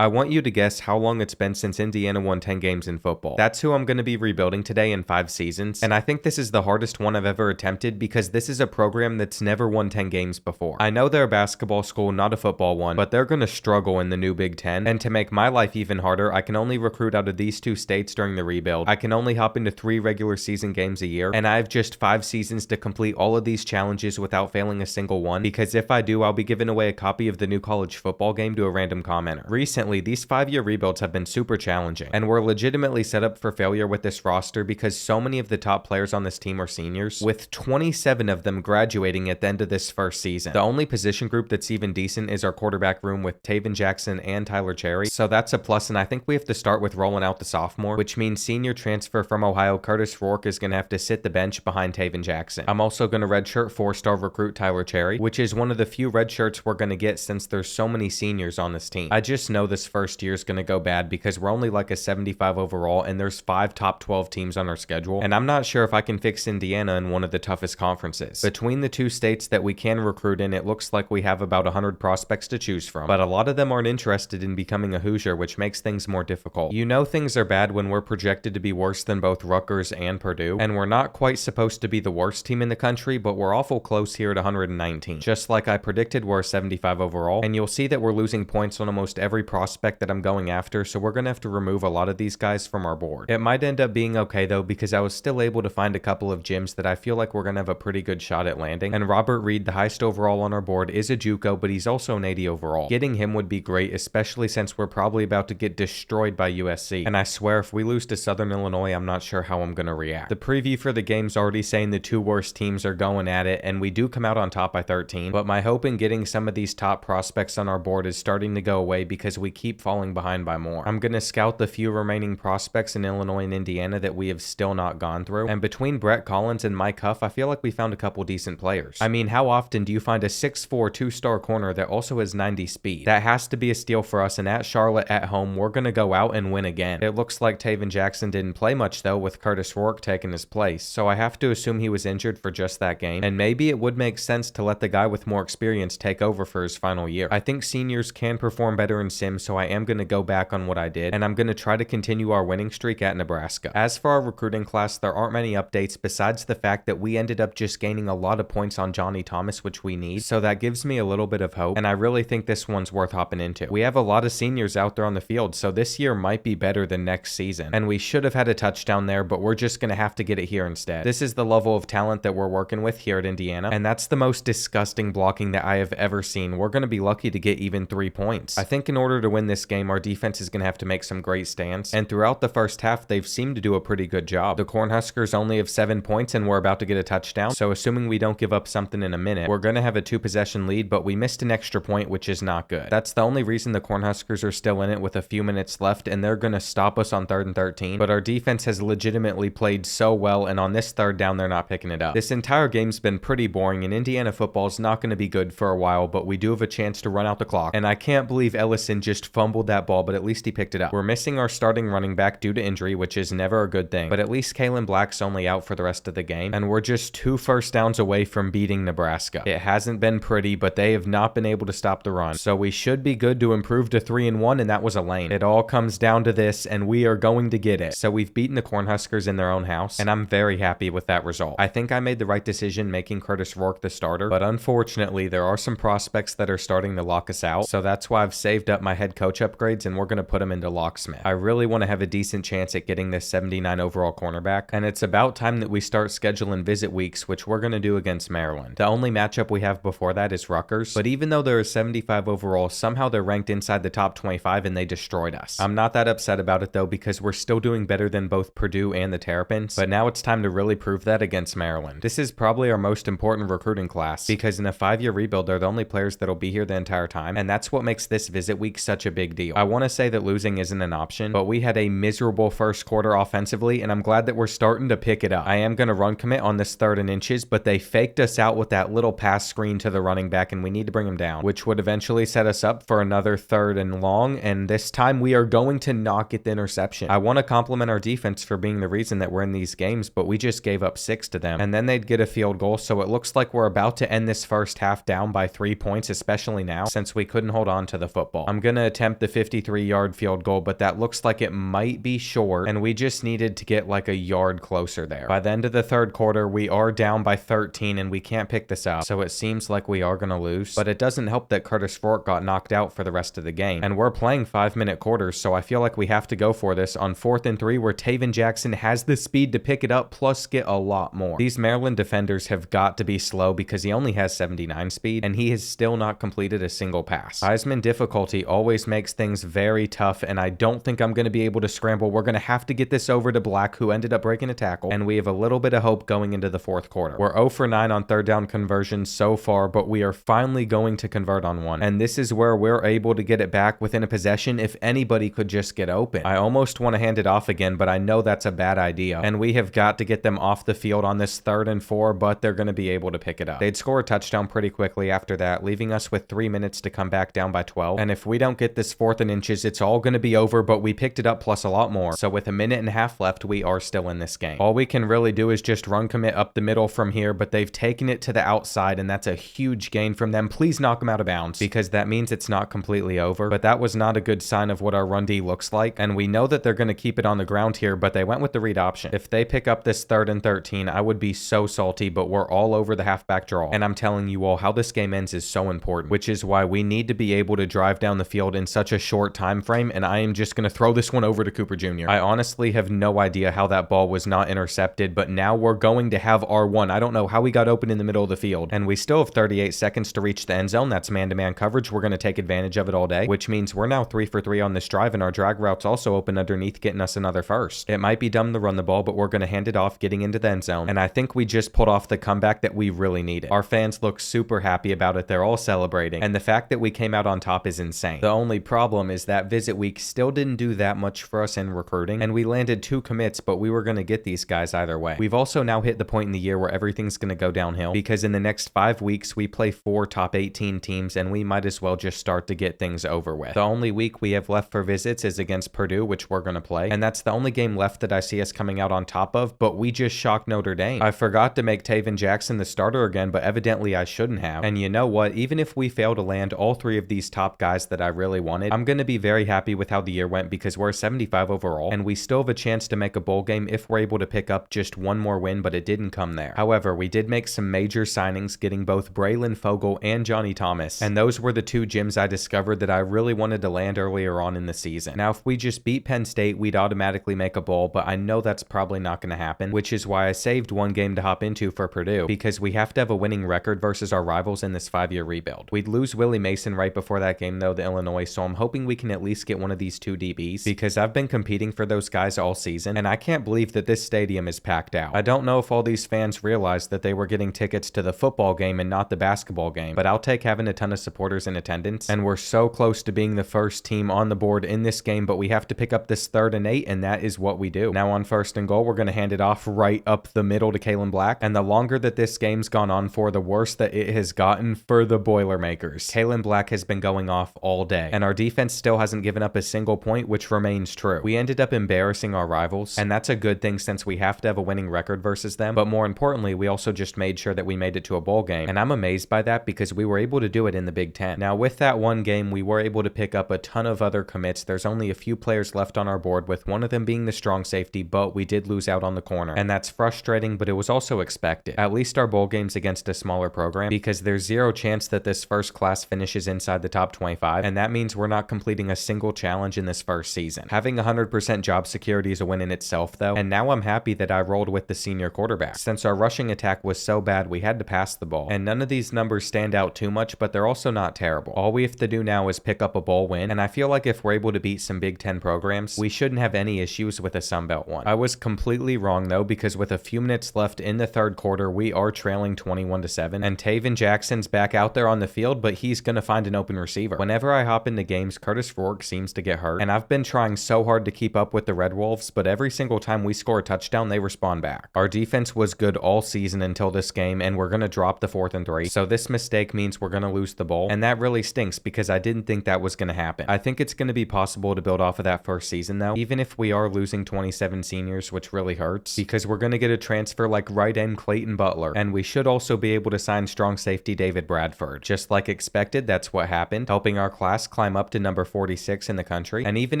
I want you to guess how long it's been since Indiana won 10 games in football. That's who I'm going to be rebuilding today in 5 seasons, and I think this is the hardest one I've ever attempted because this is a program that's never won 10 games before. I know they're a basketball school, not a football one, but they're going to struggle in the new Big Ten, and to make my life even harder, I can only recruit out of these 2 states during the rebuild. I can only hop into 3 regular season games a year, and I have just 5 seasons to complete all of these challenges without failing a single one, because if I do, I'll be giving away a copy of the new college football game to a random commenter. Recently, these 5-year rebuilds have been super challenging, and we're legitimately set up for failure with this roster because so many of the top players on this team are seniors, with 27 of them graduating at the end of this first season. The only position group that's even decent is our quarterback room with Taven Jackson and Tyler Cherry, so that's a plus, and I think we have to start with rolling out the sophomore, which means senior transfer from Ohio Curtis Rourke is going to have to sit the bench behind Taven Jackson. I'm also going to redshirt 4-star recruit Tyler Cherry, which is one of the few red shirts we're going to get since there's so many seniors on this team. I just know this first year is going to go bad because we're only like a 75 overall and there's 5 top 12 teams on our schedule, and I'm not sure if I can fix Indiana in one of the toughest conferences. Between the 2 states that we can recruit in, it looks like we have about 100 prospects to choose from, but a lot of them aren't interested in becoming a Hoosier, which makes things more difficult. You know things are bad when we're projected to be worse than both Rutgers and Purdue, and we're not quite supposed to be the worst team in the country, but we're awful close here at 119. Just like I predicted, we're a 75 overall, and you'll see that we're losing points on almost every prospect that I'm going after, so we're going to have to remove a lot of these guys from our board. It might end up being okay though, because I was still able to find a couple of gyms that I feel like we're going to have a pretty good shot at landing, and Robert Reed, the highest overall on our board, is a JUCO, but he's also an 80 overall. Getting him would be great, especially since we're probably about to get destroyed by USC, and I swear if we lose to Southern Illinois, I'm not sure how I'm going to react. The preview for the game's already saying the 2 worst teams are going at it, and we do come out on top by 13, but my hope in getting some of these top prospects on our board is starting to go away because we keep falling behind by more. I'm going to scout the few remaining prospects in Illinois and Indiana that we have still not gone through, and between Brett Collins and Mike Huff, I feel like we found a couple decent players. I mean, how often do you find a 6'4", 2-star corner that also has 90 speed? That has to be a steal for us, and at Charlotte at home, we're going to go out and win again. It looks like Taven Jackson didn't play much though, with Curtis Rourke taking his place, so I have to assume he was injured for just that game, and maybe it would make sense to let the guy with more experience take over for his final year. I think seniors can perform better in sim, so I am going to go back on what I did, and I'm going to try to continue our winning streak at Nebraska. As for our recruiting class, there aren't many updates besides the fact that we ended up just gaining a lot of points on Johnny Thomas, which we need, so that gives me a little bit of hope, and I really think this one's worth hopping into. We have a lot of seniors out there on the field, so this year might be better than next season, and we should have had a touchdown there, but we're just going to have to get it here instead. This is the level of talent that we're working with here at Indiana, and that's the most disgusting blocking that I have ever seen. We're going to be lucky to get even 3 points. I think in order to win this game, our defense is going to have to make some great stands, and throughout the first half, they've seemed to do a pretty good job. The Cornhuskers only have 7 points, and we're about to get a touchdown, so assuming we don't give up something in a minute, we're going to have a 2-possession lead, but we missed an extra point, which is not good. That's the only reason the Cornhuskers are still in it with a few minutes left, and they're going to stop us on 3rd and 13, but our defense has legitimately played so well, and on this 3rd down, they're not picking it up. This entire game's been pretty boring, and Indiana football's not going to be good for a while, but we do have a chance to run out the clock, and I can't believe Ellison just fumbled that ball, but at least he picked it up. We're missing our starting running back due to injury, which is never a good thing, but at least Kalen Black's only out for the rest of the game, and we're just 2 first downs away from beating Nebraska. It hasn't been pretty, but they have not been able to stop the run, so we should be good to improve to 3-1, and that was a lane. It all comes down to this, and we are going to get it. So we've beaten the Cornhuskers in their own house, and I'm very happy with that result. I think I made the right decision making Curtis Rourke the starter, but unfortunately, there are some prospects that are starting to lock us out, so that's why I've saved up my head coach upgrades, and we're going to put them into locksmith. I really want to have a decent chance at getting this 79 overall cornerback, and it's about time that we start scheduling visit weeks, which we're going to do against Maryland. The only matchup we have before that is Rutgers, but even though they're a 75 overall, somehow they're ranked inside the top 25 and they destroyed us. I'm not that upset about it though, because we're still doing better than both Purdue and the Terrapins, but now it's time to really prove that against Maryland. This is probably our most important recruiting class, because in a 5-year rebuild, they're the only players that'll be here the entire time, and that's what makes this visit week such a big deal. I want to say that losing isn't an option, but we had a miserable first quarter offensively, and I'm glad that we're starting to pick it up. I am going to run commit on this 3rd and inches, but they faked us out with that little pass screen to the running back, and we need to bring him down, which would eventually set us up for another 3rd and long, and this time we are going to not get the interception. I want to compliment our defense for being the reason that we're in these games, but we just gave up 6 to them, and then they'd get a field goal, so it looks like we're about to end this first half down by 3 points, especially now, since we couldn't hold on to the football. I'm going to attempt the 53-yard field goal, but that looks like it might be short, and we just needed to get like a yard closer there. By the end of the third quarter, we are down by 13, and we can't pick this up, so it seems like we are going to lose. But it doesn't help that Curtis Rourke got knocked out for the rest of the game, and we're playing 5-minute quarters, so I feel like we have to go for this on 4th and 3, where Taven Jackson has the speed to pick it up, plus get a lot more. These Maryland defenders have got to be slow because he only has 79 speed, and he has still not completed a single pass. Heisman difficulty always makes things very tough, and I don't think I'm going to be able to scramble. We're going to have to get this over to Black, who ended up breaking a tackle, and we have a little bit of hope going into the fourth quarter. We're 0 for 9 on third down conversions so far, but we are finally going to convert on one, and this is where we're able to get it back within a possession if anybody could just get open. I almost want to hand it off again, but I know that's a bad idea, and we have got to get them off the field on this 3rd and 4, but they're going to be able to pick it up. They'd score a touchdown pretty quickly after that, leaving us with 3 minutes to come back down by 12, and if we don't get this 4th and inches, it's all going to be over, but we picked it up plus a lot more. So with a minute and a half left, we are still in this game. All we can really do is just run commit up the middle from here, but they've taken it to the outside, and that's a huge gain from them. Please knock them out of bounds, because that means it's not completely over, but that was not a good sign of what our run D looks like, and we know that they're going to keep it on the ground here, but they went with the read option. If they pick up this 3rd and 13, I would be so salty, but we're all over the halfback draw, and I'm telling you all, how this game ends is so important, which is why we need to be able to drive down the field in such a short time frame, and I am just going to throw this one over to Cooper Jr. I honestly have no idea how that ball was not intercepted, but now we're going to have R1. I don't know how he got open in the middle of the field, and we still have 38 seconds to reach the end zone. That's man-to-man coverage. We're going to take advantage of it all day, which means we're now 3 for 3 on this drive, and our drag route's also open underneath, getting us another first. It might be dumb to run the ball, but we're going to hand it off, getting into the end zone, and I think we just pulled off the comeback that we really needed. Our fans look super happy about it. They're all celebrating, and the fact that we came out on top is insane. The only problem is that visit week still didn't do that much for us in recruiting, and we landed 2 commits, but we were going to get these guys either way. We've also now hit the point in the year where everything's going to go downhill, because in the next 5 weeks, we play 4 top 18 teams, and we might as well just start to get things over with. The only week we have left for visits is against Purdue, which we're going to play, and that's the only game left that I see us coming out on top of, but we just shocked Notre Dame. I forgot to make Taven Jackson the starter again, but evidently I shouldn't have. And you know what? Even if we fail to land all 3 of these top guys that I really wanted, I'm going to be very happy with how the year went, because we're 75 overall, and we still have a chance to make a bowl game if we're able to pick up just one more win, but it didn't come there. However, we did make some major signings, getting both Braylon Fogel and Johnny Thomas, and those were the 2 gems I discovered that I really wanted to land earlier on in the season. Now, if we just beat Penn State, we'd automatically make a bowl, but I know that's probably not going to happen, which is why I saved one game to hop into for Purdue, because we have to have a winning record versus our rivals in this 5-year rebuild. We'd lose Willie Mason right before that game, though, to Illinois, so I'm hoping we can at least get one of these 2 DBs, because I've been competing for those guys all season, and I can't believe that this stadium is packed out. I don't know if all these fans realized that they were getting tickets to the football game and not the basketball game, but I'll take having a ton of supporters in attendance, and we're so close to being the first team on the board in this game, but we have to pick up this 3rd and 8, and that is what we do. Now on 1st and goal, we're going to hand it off right up the middle to Kalen Black, and the longer that this game's gone on for, the worse that it has gotten for the Boilermakers. Kalen Black has been going off all day, and our defense still hasn't given up a single point, which remains true. We ended up embarrassing our rivals, and that's a good thing since we have to have a winning record versus them, but more importantly, we also just made sure that we made it to a bowl game, and I'm amazed by that because we were able to do it in the Big Ten. Now with that one game, we were able to pick up a ton of other commits. There's only a few players left on our board, with one of them being the strong safety, but we did lose out on the corner, and that's frustrating, but it was also expected. At least our bowl game's against a smaller program, because there's zero chance that this first class finishes inside the top 25, and that means we're not completing a single challenge in this first season. Having 100% job security is a win in itself, though, and now I'm happy that I rolled with the senior quarterback. Since our rushing attack was so bad, we had to pass the ball, and none of these numbers stand out too much, but they're also not terrible. All we have to do now is pick up a bowl win, and I feel like if we're able to beat some Big Ten programs, we shouldn't have any issues with a Sunbelt one. I was completely wrong, though, because with a few minutes left in the 3rd quarter, we are trailing 21-7, and Taven Jackson's back out there on the field, but he's going to find an open receiver. Whenever I hop into games, Curtis Rourke seems to get hurt, and I've been trying so hard to keep up with the Red Wolves, but every single time we score a touchdown, they respond back. Our defense was good all season until this game, and we're going to drop the 4th and 3, so this mistake means we're going to lose the bowl, and that really stinks because I didn't think that was going to happen. I think it's going to be possible to build off of that first season, though, even if we are losing 27 seniors, which really hurts, because we're going to get a transfer like right end Clayton Butler, and we should also be able to sign strong safety David Bradford. Just like expected, that's what happened, helping our class climb up to number 46 in the country. And even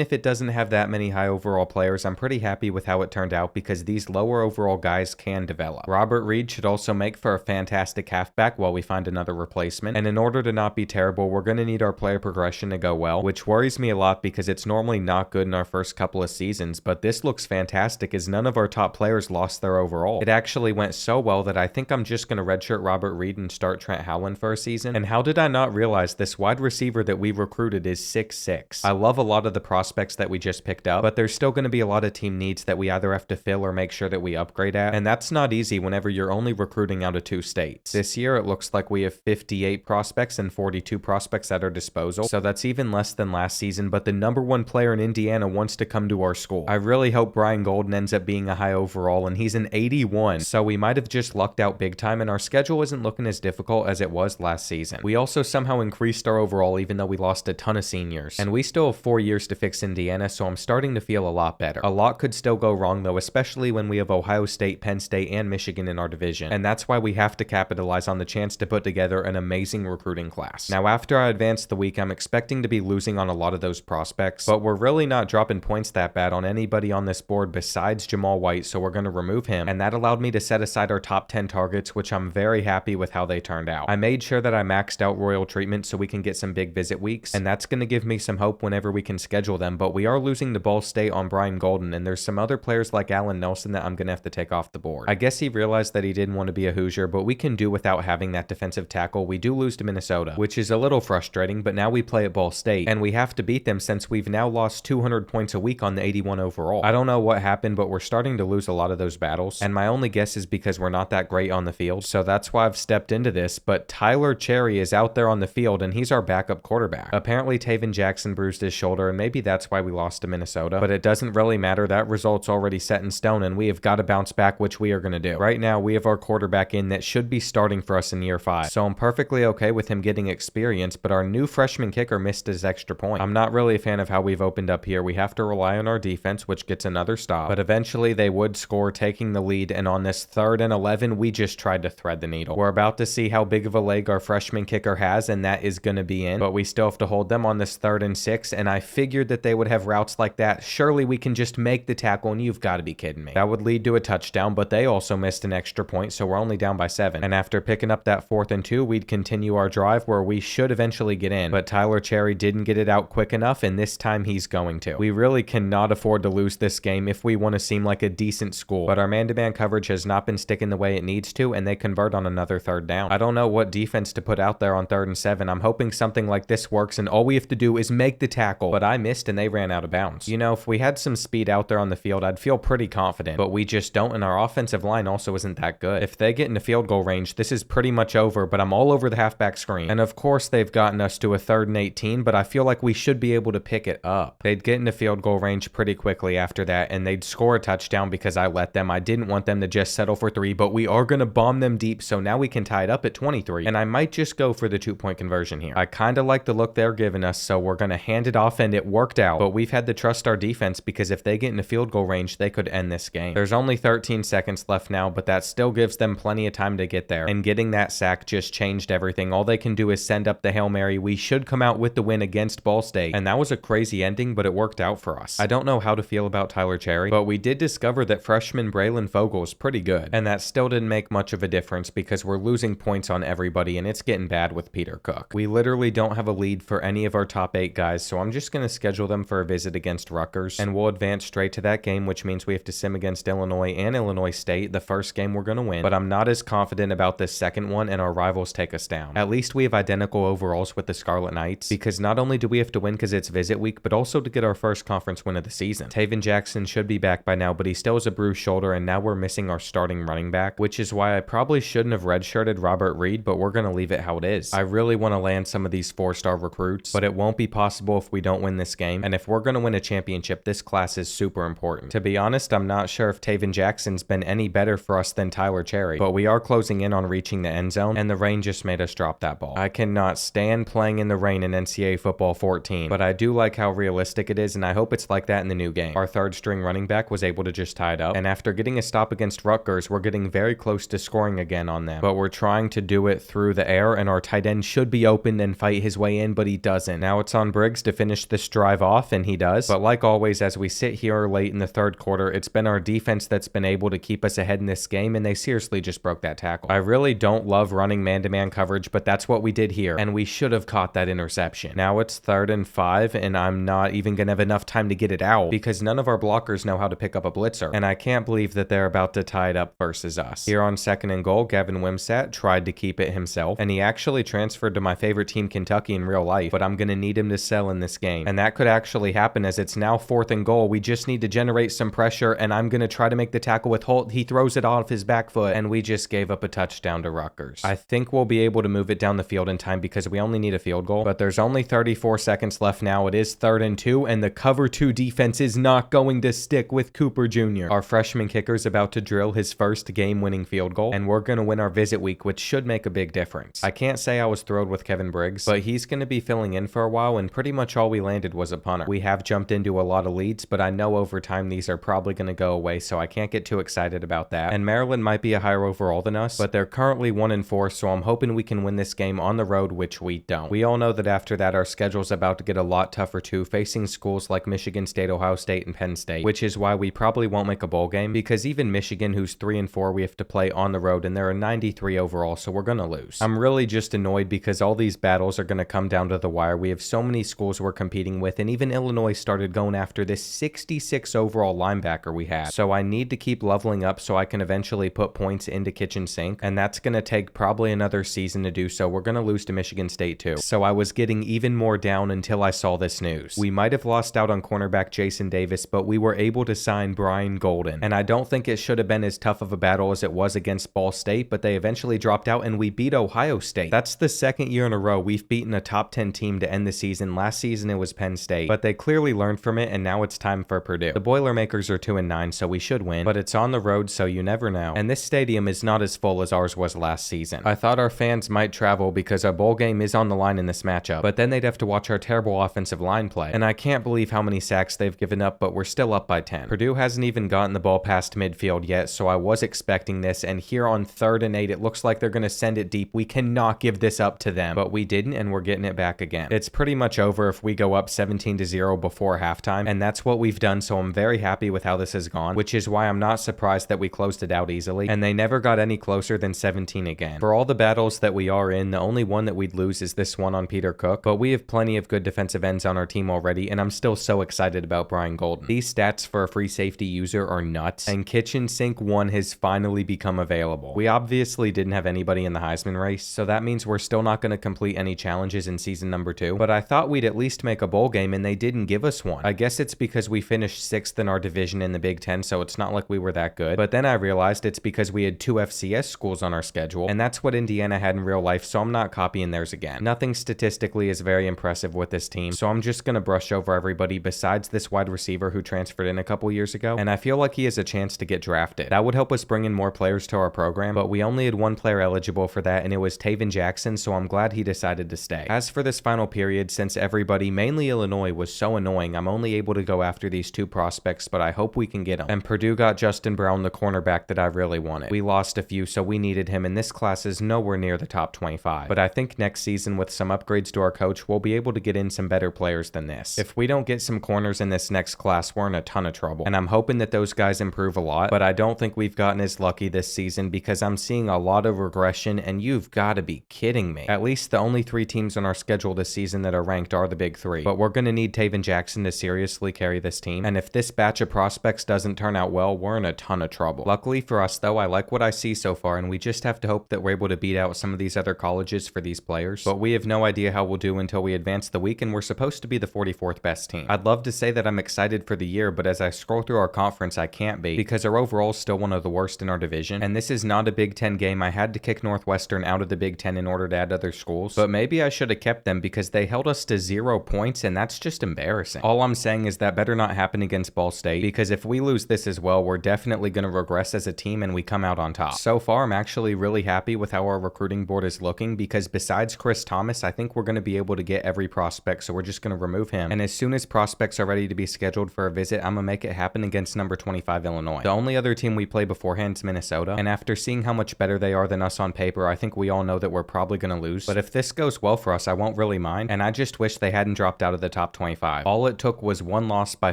if it doesn't have that many high overall players, I'm pretty happy with how it turned out because these lower overall guys can develop. Robert Reed should also make for a fantastic halfback while we find another replacement. And in order to not be terrible, we're going to need our player progression to go well, which worries me a lot because it's normally not good in our first couple of seasons, but this looks fantastic as none of our top players lost their overall. It actually went so well that I think I'm just going to redshirt Robert Reed and start Trent Howland for a season. And how did I not realize this wide receiver that we recruited is 6'6"? I love a lot of the prospects that we just picked up, but there's still going to be a lot of team needs that we either have to fill or make sure that we upgrade at, and that's not easy whenever you're only recruiting out of 2 states. This year it looks like we have 58 prospects and 42 prospects at our disposal, so that's even less than last season, but the number 1 player in Indiana wants to come to our school. I really hope Brian Golden ends up being a high overall, and he's an 81, so we might have just lucked out big time, and our schedule isn't looking as difficult as it was last season. We also somehow increased our overall even though we lost a ton of seniors, and we still have 4 years to fix Indiana, so I'm starting to feel a lot better. A lot could still go wrong though, especially when we have Ohio State, Penn State, and Michigan in our division, and that's why we have to capitalize on the chance to put together an amazing recruiting class. Now after I advance the week, I'm expecting to be losing on a lot of those prospects, but we're really not dropping points that bad on anybody on this board besides Jamal White, so we're going to remove him, and that allowed me to set aside our top 10 targets, which I'm very happy with how they turned out. I made sure that I maxed out Royal Treatment so we can get some big visit weeks, and that's going to give me some hope whenever we can schedule them, but we are losing to Ball State on Brian Golden, and there's some other players like Allen Nelson that I'm going to have to take off the board. I guess he realized that he didn't want to be a Hoosier, but we can do without having that defensive tackle. We do lose to Minnesota, which is a little frustrating, but now we play at Ball State, and we have to beat them since we've now lost 200 points a week on the 81 overall. I don't know what happened, but we're starting to lose a lot of those battles, and my only guess is because we're not that great on the field, so that's why I've stepped into this, but Tyler Cherry is out there on the field, and he's our backup quarterback. Apparently Taven Jackson bruised his shoulder, and maybe that's why we lost to Minnesota, but it doesn't really matter. That result's already set in stone, and we have got to bounce back, which we are going to do. Right now, we have our quarterback in that should be starting for us in year 5, so I'm perfectly okay with him getting experience, but our new freshman kicker missed his extra point. I'm not really a fan of how we've opened up here. We have to rely on our defense, which gets another stop, but eventually they would score, taking the lead, and on this 3rd and 11, we just tried to thread the needle. We're about to see how big of a leg our freshman kicker has, and that is going to be in, but we still have to hold them on this 3rd and 6, and I figured that they would have routes like that. Surely we can just make the tackle, and you've got to be kidding me. That would lead to a touchdown, but they also missed an extra point, so we're only down by 7, and after picking up that 4th and 2, we'd continue our drive where we should eventually get in, but Tyler Cherry didn't get it out quick enough, and this time he's going to. We really cannot afford to lose this game if we want to seem like a decent school, but our man-to-man coverage has not been sticking the way it needs to, and they convert on another 3rd down. I don't know what defense to put out there on 3rd and 7. I'm hoping something like this works, and all we have to do is make the tackle, but I missed and they ran out of bounds. You know, if we had some speed out there on the field, I'd feel pretty confident, but we just don't, and our offensive line also isn't that good. If they get into field goal range, this is pretty much over, but I'm all over the halfback screen, and of course they've gotten us to a 3rd and 18, but I feel like we should be able to pick it up. They'd get into field goal range pretty quickly after that, and they'd score a touchdown because I let them. I didn't want them to just settle for 3, but we are going to bomb them deep, so now we can tie it up at 23, and I might just go for the 2-point conversion here. I kind of like the look they're giving us, so we're going to hand it off, and it worked out, but we've had to trust our defense because if they get into field goal range, they could end this game. There's only 13 seconds left now, but that still gives them plenty of time to get there, and getting that sack just changed everything. All they can do is send up the Hail Mary. We should come out with the win against Ball State, and that was a crazy ending, but it worked out for us. I don't know how to feel about Tyler Cherry, but we did discover that freshman Braylon Fogel is pretty good, and that still didn't make much of a difference because we're losing points on everybody, and it's getting bad with Peter Cook. We literally don't have a lead for any of our top 8 guys, so I'm just going to schedule them for a visit against Rutgers, and we'll advance straight to that game, which means we have to sim against Illinois and Illinois State, the first game we're going to win, but I'm not as confident about this second one, and our rivals take us down. At least we have identical overalls with the Scarlet Knights, because not only do we have to win because it's visit week, but also to get our first conference win of the season. Taven Jackson should be back by now, but he still has a bruised shoulder, and now we're missing our starting running back, which is why I probably shouldn't have redshirted Robert Reed, but we're going to leave it how it is. I really want to land some of these 4-star recruits, but it won't be possible if we don't win this game, and if we're going to win a championship, this class is super important. To be honest, I'm not sure if Taven Jackson's been any better for us than Tyler Cherry, but we are closing in on reaching the end zone, and the rain just made us drop that ball. I cannot stand playing in the rain in NCAA Football 14, but I do like how realistic it is, and I hope it's like that in the new game. Our 3rd string running back was able to just tie it up, and after getting a stop against Rutgers, we're getting very close to scoring again on them, but we're trying to do it through the air, and our tight end should be open and fight his way in, but he doesn't. Now it's on Briggs to finish this drive off, and he does. But like always, as we sit here late in the third quarter, it's been our defense that's been able to keep us ahead in this game, and they seriously just broke that tackle. I really don't love running man-to-man coverage, but that's what we did here, and we should have caught that interception. Now it's 3rd and 5, and I'm not even gonna have enough time to get it out because none of our blockers know how to pick up a blitzer, and I can't believe that they're about to tie it up versus us. Here on 2nd and goal, Gavin Wimsatt tried to keep it himself, and he actually transferred to my favorite team, Kentucky, in real life, but I'm gonna need him to sell in this game, and that could actually happen as it's now 4th and goal. We just need to generate some pressure, and I'm gonna try to make the tackle with Holt. He throws it off his back foot, and we just gave up a touchdown to Rutgers. I think we'll be able to move it down the field in time because we only need a field goal, but there's only 34 seconds left now. It is 3rd and 2, and the cover 2 defense is not going to stick with Cooper Jr. Our freshman kicker's about to drill his first game-winning field goal, and we're going to win our visit week, which should make a big difference. I can't say I was thrilled with Kevin Briggs, but he's going to be filling in for a while, and pretty much all we landed was a punter. We have jumped into a lot of leads, but I know over time these are probably going to go away, so I can't get too excited about that. And Maryland might be a higher overall than us, but they're currently 1-4, so I'm hoping we can win this game on the road, which we don't. We all know that after that, our schedule's about to get a lot tougher too, facing schools like Michigan State, Ohio State, and Penn State, which is why we probably won't make a bowl game, because even Michigan, who's 3-4, we have to play on the road, and they're a 93 overall, so we're gonna lose. I'm really just annoyed because all these battles are gonna come down to the wire. We have so many schools we're competing with, and even Illinois started going after this 66 overall linebacker we had. So I need to keep leveling up so I can eventually put points into kitchen sink, and that's gonna take probably another season to do so. We're gonna lose to Michigan State too. So I was getting even more down until I saw this news. We might have lost out on cornerback Jason Davis, but we were able to sign Brian Golden, and I don't think it should have been as tough of a battle as it was against Ball State, but they eventually dropped out and we beat Ohio State. That's the second year in a row we've beaten a top 10 team to end the season. Last season it was Penn State, but they clearly learned from it, and now it's time for Purdue. The Boilermakers are 2-9, so we should win, but it's on the road, so you never know. And this stadium is not as full as ours was last season. I thought our fans might travel because our bowl game is on the line in this matchup, but then they'd have to watch our terrible offensive line play, and I can't believe how many sacks they've given up, but we're still up by 10. Purdue hasn't even gotten the ball past midfield yet, so I was expecting this, and here on 3rd and 8, it looks like they're going to send it deep. We cannot give this up to them, but we didn't, and we're getting it back again. It's pretty much over if we go up 17-0 before halftime, and that's what we've done, so I'm very happy with how this has gone, which is why I'm not surprised that we closed it out easily, and they never got any closer than 17 again. For all the battles that we are in, the only one that we'd lose is this one on Peter Cook, but we have plenty of good defensive ends on our team already, and I'm still so excited about Brian Golden. These stats for a free safety user are nuts, and Kitchen Sink 1 has finally become available. We obviously didn't have anybody in the Heisman race, so that means we're still not going to complete any challenges in season number 2, but I thought we'd at least make a bowl game, and they didn't give us one. I guess it's because we finished 6th in our division in the Big Ten, so it's not like we were that good, but then I realized it's because we had 2 FCS schools on our schedule, and that's what Indiana had in real life, so I'm not copying theirs again. Nothing statistically is very impressive with this team, so I'm just going to brush over everybody besides this wide receiver who transferred in a couple years ago, and I feel like he has a chance to get drafted. That would help us bring in more players to our program, but we only had one player eligible for that, and it was Taven Jackson, so I'm glad he decided to stay. As for this final period, since everybody, mainly Illinois, was so annoying, I'm only able to go after these 2 prospects, but I hope we can get them. And Purdue got Justin Brown, the cornerback that I really wanted. We lost a few, so we needed him, and this class is nowhere near the top 25. But I think next season, with some upgrades to our coach, we'll be able to get in some better players than this. If we don't get some corners in this next class, we're in a ton of trouble. And I'm hoping that those guys improve a lot, but I don't think we've gotten as lucky this season because I'm seeing a lot of regression, and you've got to be kidding me. At least the only 3 teams on our schedule this season that are ranked are the big 3. But we're going to need Taven Jackson to seriously carry this team, and if this batch of prospects doesn't turn out well, we're in a ton of trouble. Luckily for us though, I like what I see so far, and we just have to hope that we're able to beat out some of these other colleges for these players. But we have no idea how we'll do until we advance the week, and we're supposed to be the 44th best team. I'd love to say that I'm excited for the year, but as I scroll through our conference, I can't be, because our overall is still one of the worst in our division, and this is not a Big Ten game. I had to kick Northwestern out of the Big Ten in order to add other schools, but maybe I should have kept them because they held us to 0 points, and that's just embarrassing. All I'm saying is that better not happen against Ball State, because if we lose this as well, we're definitely going to regress as a team and we come out on top. So far, I'm actually really happy with how our recruiting board is looking, because besides Chris Thomas, I think we're going to be able to get every prospect, so we're just going to remove him, and as soon as prospects are ready to be scheduled for a visit, I'm going to make it happen against number 25 Illinois. The only other team we play beforehand is Minnesota, and after seeing how much better they are than us on paper, I think we all know that we're probably going to lose, but if this goes well for us, I won't really really mind, and I just wish they hadn't dropped out of the top 25. All it took was one loss by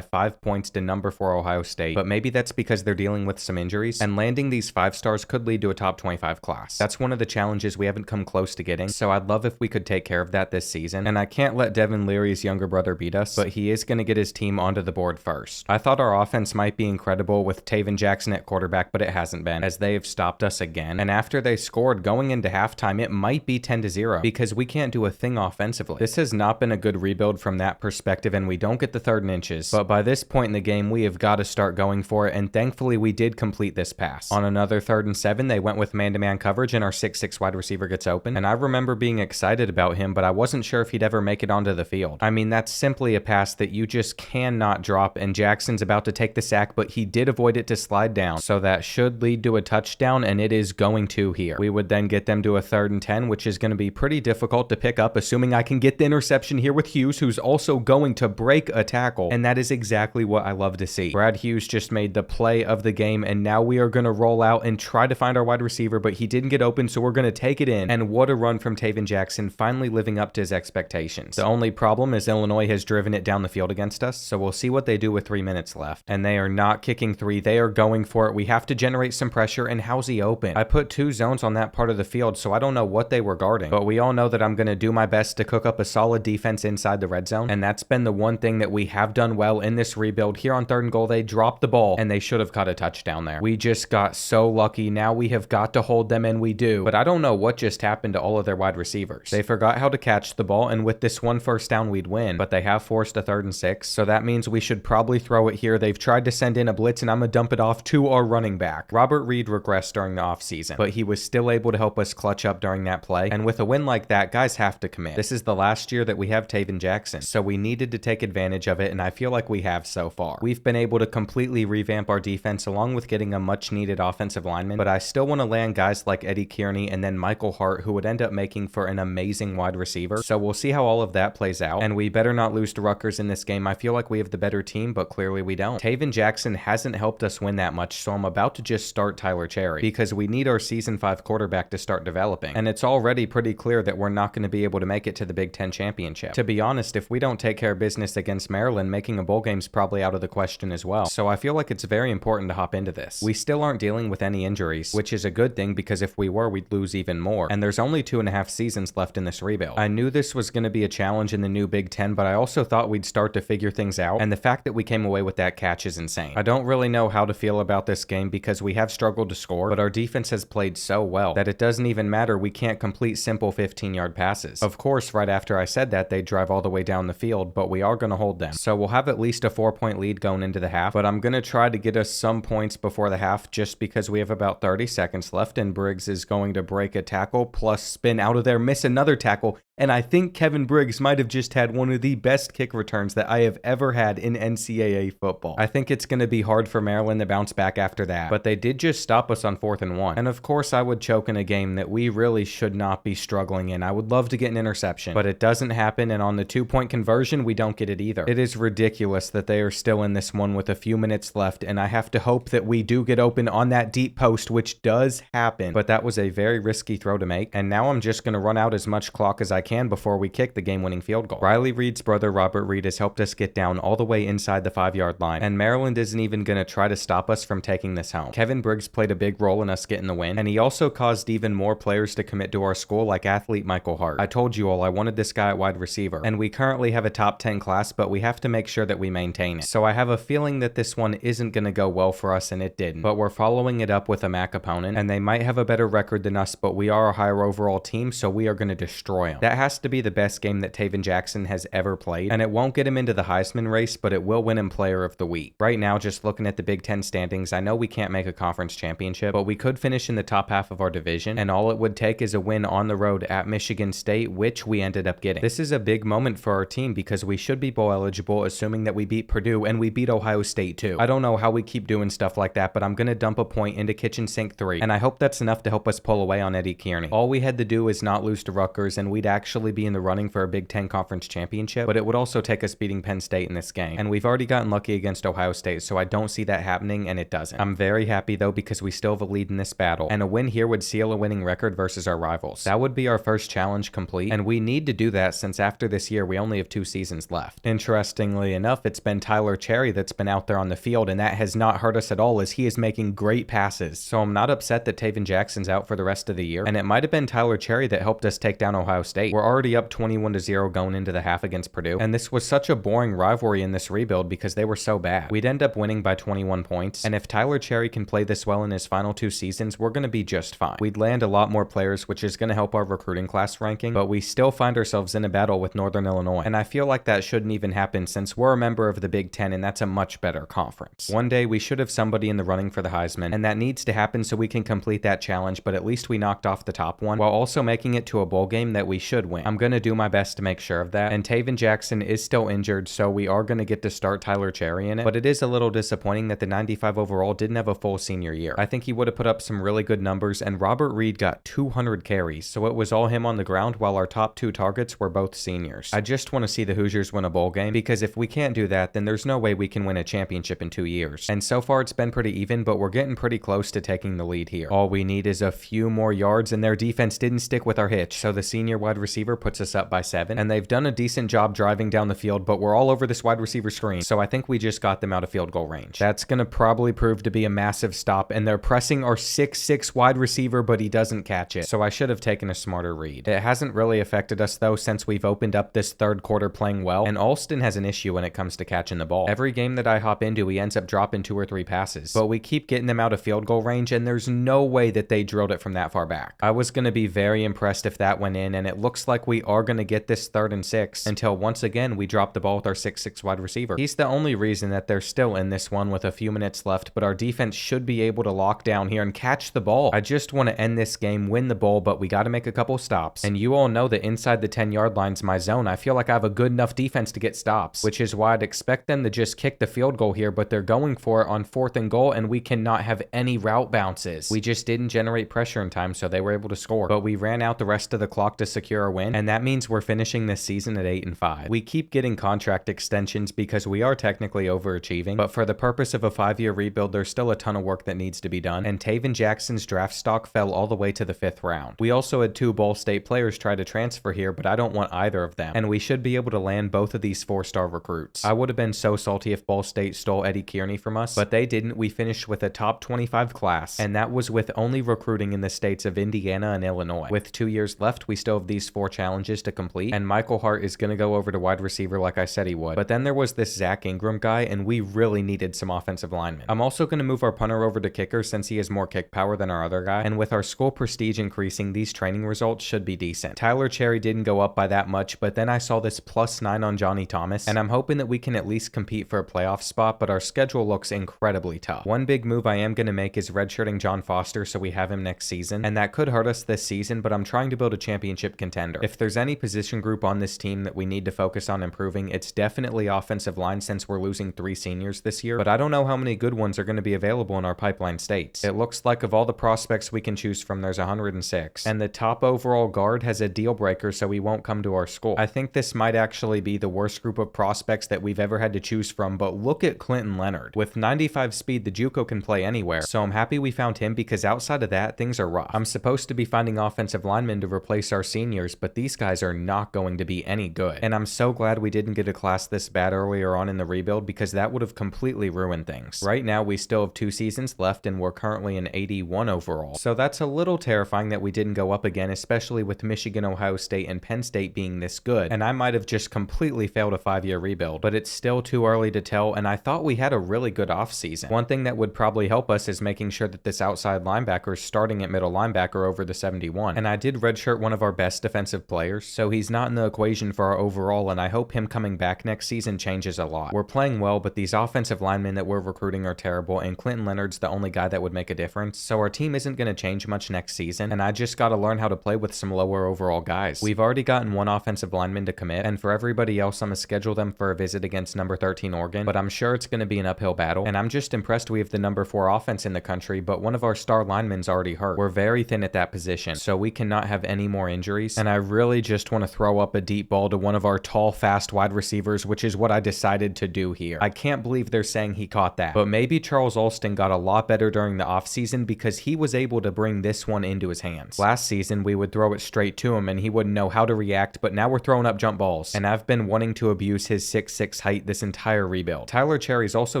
5 points to number 4 Ohio State, but maybe that's because they're dealing with some injuries, and landing these 5 stars could lead to a top 25 class. That's one of the challenges we haven't come close to getting, so I'd love if we could take care of that this season, and I can't let Devin Leary's younger brother beat us, but he is going to get his team onto the board first. I thought our offense might be incredible with Taven Jackson at quarterback, but it hasn't been, as they have stopped us again, and after they scored going into halftime, it might be 10-0, because we can't do a thing offensively. This has not been a good rebuild from that perspective, and we don't get the 3rd and inches, but by this point in the game, we have got to start going for it, and thankfully we did complete this pass. On another 3rd and 7, they went with man-to-man coverage, and our 6'6" wide receiver gets open, and I remember being excited about him, but I wasn't sure if he'd ever make it onto the field. I mean, that's simply a pass that you just cannot drop, and Jackson's about to take the sack, but he did avoid it to slide down, so that should lead to a touchdown, and it is going to here. We would then get them to a 3rd and 10, which is going to be pretty difficult to pick up, assuming I can get the interception here with Hughes, who's also going to break a tackle, and that is exactly what I love to see. Brad Hughes just made the play of the game, and now we are going to roll out and try to find our wide receiver, but he didn't get open, so we're going to take it in, and what a run from Taven Jackson, finally living up to his expectations. The only problem is Illinois has driven it down the field against us, so we'll see what they do with 3 minutes left, and they are not kicking 3, they are going for it. We have to generate some pressure, and how's he open? I put 2 zones on that part of the field, so I don't know what they were guarding, but we all know that I'm going to do my best to cook up a solid defense inside the red zone, and that's been the one thing that we have done well in this rebuild. Here on 3rd and goal, they dropped the ball, and they should have caught a touchdown there. We just got so lucky. Now we have got to hold them, and we do, but I don't know what just happened to all of their wide receivers. They forgot how to catch the ball, and with this one 1st down, we'd win, but they have forced a 3rd and 6, so that means we should probably throw it here. They've tried to send in a blitz, and I'm going to dump it off to our running back. Robert Reed regressed during the offseason, but he was still able to help us clutch up during that play, and with a win like that, guys have to commit. This is the last year that we have Taven Jackson, so we needed to take advantage of it, and I feel like we have so far. We've been able to completely revamp our defense along with getting a much needed offensive lineman, but I still want to land guys like Eddie Kearney and then Michael Hart, who would end up making for an amazing wide receiver, so we'll see how all of that plays out, and we better not lose to Rutgers in this game. I feel like we have the better team, but clearly we don't. Taven Jackson hasn't helped us win that much, so I'm about to just start Tyler Cherry, because we need our season 5 quarterback to start developing, and it's already pretty clear that we're not going to be able to make it to the Big Ten championship. To be honest, if we don't take care of business against Maryland, making a bowl game's probably out of the question as well, so I feel like it's very important to hop into this. We still aren't dealing with any injuries, which is a good thing, because if we were, we'd lose even more, and there's only 2.5 seasons left in this rebuild. I knew this was going to be a challenge in the new Big Ten, but I also thought we'd start to figure things out, and the fact that we came away with that catch is insane. I don't really know how to feel about this game, because we have struggled to score, but our defense has played so well that it doesn't even matter. We can't complete simple 15-yard passes. Of course, right after I said that, they drive all the way down the field, but we are going to hold them, so we'll have at least a 4-point lead going into the half, but I'm going to try to get us some points before the half, just because we have about 30 seconds left, and Briggs is going to break a tackle, plus spin out of there, miss another tackle, and I think Kevin Briggs might have just had one of the best kick returns that I have ever had in NCAA football. I think it's going to be hard for Maryland to bounce back after that, but they did just stop us on 4th and 1, and of course I would choke in a game that we really should not be struggling in. I would love to get an interception, but it doesn't happen, and on the 2-point conversion, we don't get it either. It is ridiculous that they are still in this one with a few minutes left, and I have to hope that we do get open on that deep post, which does happen, but that was a very risky throw to make, and now I'm just going to run out as much clock as I can before we kick the game-winning field goal. Riley Reed's brother Robert Reed has helped us get down all the way inside the 5-yard line, and Maryland isn't even going to try to stop us from taking this home. Kevin Briggs played a big role in us getting the win, and he also caused even more players to commit to our school, like athlete Michael Hart. I told you all I wanted this guy at wide receiver, and we currently have a top 10 class, but we have to make sure that we maintain it. So I have a feeling that this one isn't going to go well for us, and it didn't, but we're following it up with a MAC opponent, and they might have a better record than us, but we are a higher overall team, so we are going to destroy them. That has to be the best game that Taven Jackson has ever played, and it won't get him into the Heisman race, but it will win him Player of the Week. Right now, just looking at the Big Ten standings, I know we can't make a conference championship, but we could finish in the top half of our division, and all it would take is a win on the road at Michigan State, which we ended up getting. This is a big moment for our team because we should be bowl eligible, assuming that we beat Purdue and we beat Ohio State too. I don't know how we keep doing stuff like that, but I'm going to dump a point into Kitchen Sink 3, and I hope that's enough to help us pull away on Eddie Kearney. All we had to do is not lose to Rutgers, and we'd actually be in the running for a Big Ten conference championship, but it would also take us beating Penn State in this game, and we've already gotten lucky against Ohio State, so I don't see that happening, and it doesn't. I'm very happy though because we still have a lead in this battle, and a win here would seal a winning record versus our rivals. That would be our first challenge complete, and we need to do that since after this year, we only have 2 seasons left. Interestingly enough, it's been Tyler Cherry that's been out there on the field, and that has not hurt us at all as he is making great passes. So I'm not upset that Taven Jackson's out for the rest of the year, and it might have been Tyler Cherry that helped us take down Ohio State. We're already up 21-0 going into the half against Purdue, and this was such a boring rivalry in this rebuild because they were so bad. We'd end up winning by 21 points, and if Tyler Cherry can play this well in his final 2 seasons, we're going to be just fine. We'd land a lot more players, which is going to help our recruiting class ranking, but we still find ourselves in a battle with Northern Illinois, and I feel like that shouldn't even happen since we're a member of the Big Ten, and that's a much better conference. One day we should have somebody in the running for the Heisman, and that needs to happen so we can complete that challenge, but at least we knocked off the top one, while also making it to a bowl game that we should win. I'm going to do my best to make sure of that, and Taven Jackson is still injured, so we are going to get to start Tyler Cherry in it, but it is a little disappointing that the 95 overall didn't have a full senior year. I think he would have put up some really good numbers, and Robert Reed got 200 carries, so it was all him on the ground while our top 2 targets were both seniors. I just want to see the Hoosiers win a bowl game, because if we can't do that, then there's no way we can win a championship in 2 years. And so far it's been pretty even, but we're getting pretty close to taking the lead here. All we need is a few more yards, and their defense didn't stick with our hitch, so the senior wide receiver puts us up by 7, and they've done a decent job driving down the field, but we're all over this wide receiver screen, so I think we just got them out of field goal range. That's gonna probably prove to be a massive stop, and they're pressing our 6'6" wide receiver, but he doesn't catch it, so I should have taken a smarter read. It hasn't really affected us though since we've opened up this third quarter playing well, and Alston has an issue when it comes to catching the ball. Every game that I hop into, he ends up dropping 2 or 3 passes, but we keep getting them out of field goal range, and there's no way that they drilled it from that far back. I was gonna be very impressed if that went in, and it looks like we are gonna get this 3rd and 6 until once again we drop the ball with our 6'6" wide receiver. He's the only reason that they're still in this one with a few minutes left, but our defense should be able to lock down here and catch the ball. I just want to end this game, win the bowl, but we got to make a couple stops. And you all know that inside the 10-yard line's my zone. I feel like I have a good enough defense to get stops, which is why I'd expect them to just kick the field goal here, but they're going for it on 4th and goal, and we cannot have any route bounces. We just didn't generate pressure in time, so they were able to score. But we ran out the rest of the clock to secure a win, and that means we're finishing this season at 8-5. We keep getting contract extensions because we are technically overachieving, but for the purpose of a 5-year rebuild, there's still a ton of work that needs to be done, and Taven Jackson's draft stock fell all the way to the 5th round. We also had 2 Ball State players try to transfer here, but I don't want either of them, and we should be able to land both of these 4-star recruits. I would have been so salty if Ball State stole Eddie Kearney from us, but they didn't. We finished with a top 25 class, and that was with only recruiting in the states of Indiana and Illinois. With 2 years left, we still have these 4 challenges to complete, and Michael Hart is going to go over to wide receiver like I said he would. But then there was this Zach Ingram guy, and we really needed some offensive linemen. I'm also going to move our punter over to kicker since he has more kick power than our other guy, and with our school prestige increasing, these training results should be decent. Tyler Cherry didn't go up by that much, but then I saw this +9 on Johnny Thomas, and I'm hoping that we can at least compete for a playoff spot, but our schedule looks incredibly tough. One big move I am going to make is redshirting John Foster so we have him next season, and that could hurt us this season, but I'm trying to build a championship contender. If there's any position group on this team that we need to focus on improving, it's definitely offensive line since we're losing 3 seniors this year, but I don't know how many good ones are going to be available in our pipeline states. It looks like of all the prospects we can choose from, there's 106, and the top overall guard has a deal breaker, so he won't come to our school. I think this might actually be the worst group of prospects that we've ever had to choose from, but look at Clinton Leonard. With 95 speed, the JUCO can play anywhere, so I'm happy we found him because outside of that, things are rough. I'm supposed to be finding offensive linemen to replace our seniors, but these guys are not going to be any good, and I'm so glad we didn't get a class this bad earlier on in the rebuild because that would have completely ruined things. Right now, we still have 2 seasons left, and we're currently an 81 overall, so that's a little terrifying that we didn't go up again, especially with Michigan, Ohio State, and Penn State being this good, and I might have just completely failed a 5-year rebuild, but it's still too early to tell, and I thought we had a really good offseason. One thing that would probably help us is making sure that this outside linebacker is starting at middle linebacker over the 71, and I did redshirt one of our best defensive players, so he's not in the equation for our overall, and I hope him coming back next season changes a lot. We're playing well, but these offensive linemen that we're recruiting are terrible, and Clinton Leonard's the only guy that would make a difference, so our team isn't going to change much next season, and I just got to learn how to play with some lower overall guys. We've already gotten 1 offensive lineman to commit, and for everybody else, I'm going to schedule them for a visit against number 13 Oregon, but I'm sure it's going to be an uphill battle, and I'm just impressed we have the number 4 offense in the country, but one of our star linemen's already hurt. We're very thin at that position, so we cannot have any more injuries, and I really just want to throw up a deep ball to one of our tall, fast wide receivers, which is what I decided to do here. I can't believe they're saying he caught that, but maybe Charles Alston got a lot better during the offseason because he was able to bring this one into his hands. Last season, we would throw it straight to him, and he wouldn't know how to react, but now we're throwing up jump balls. And I've been wanting to abuse his 6'6" height this entire rebuild. Tyler Cherry's also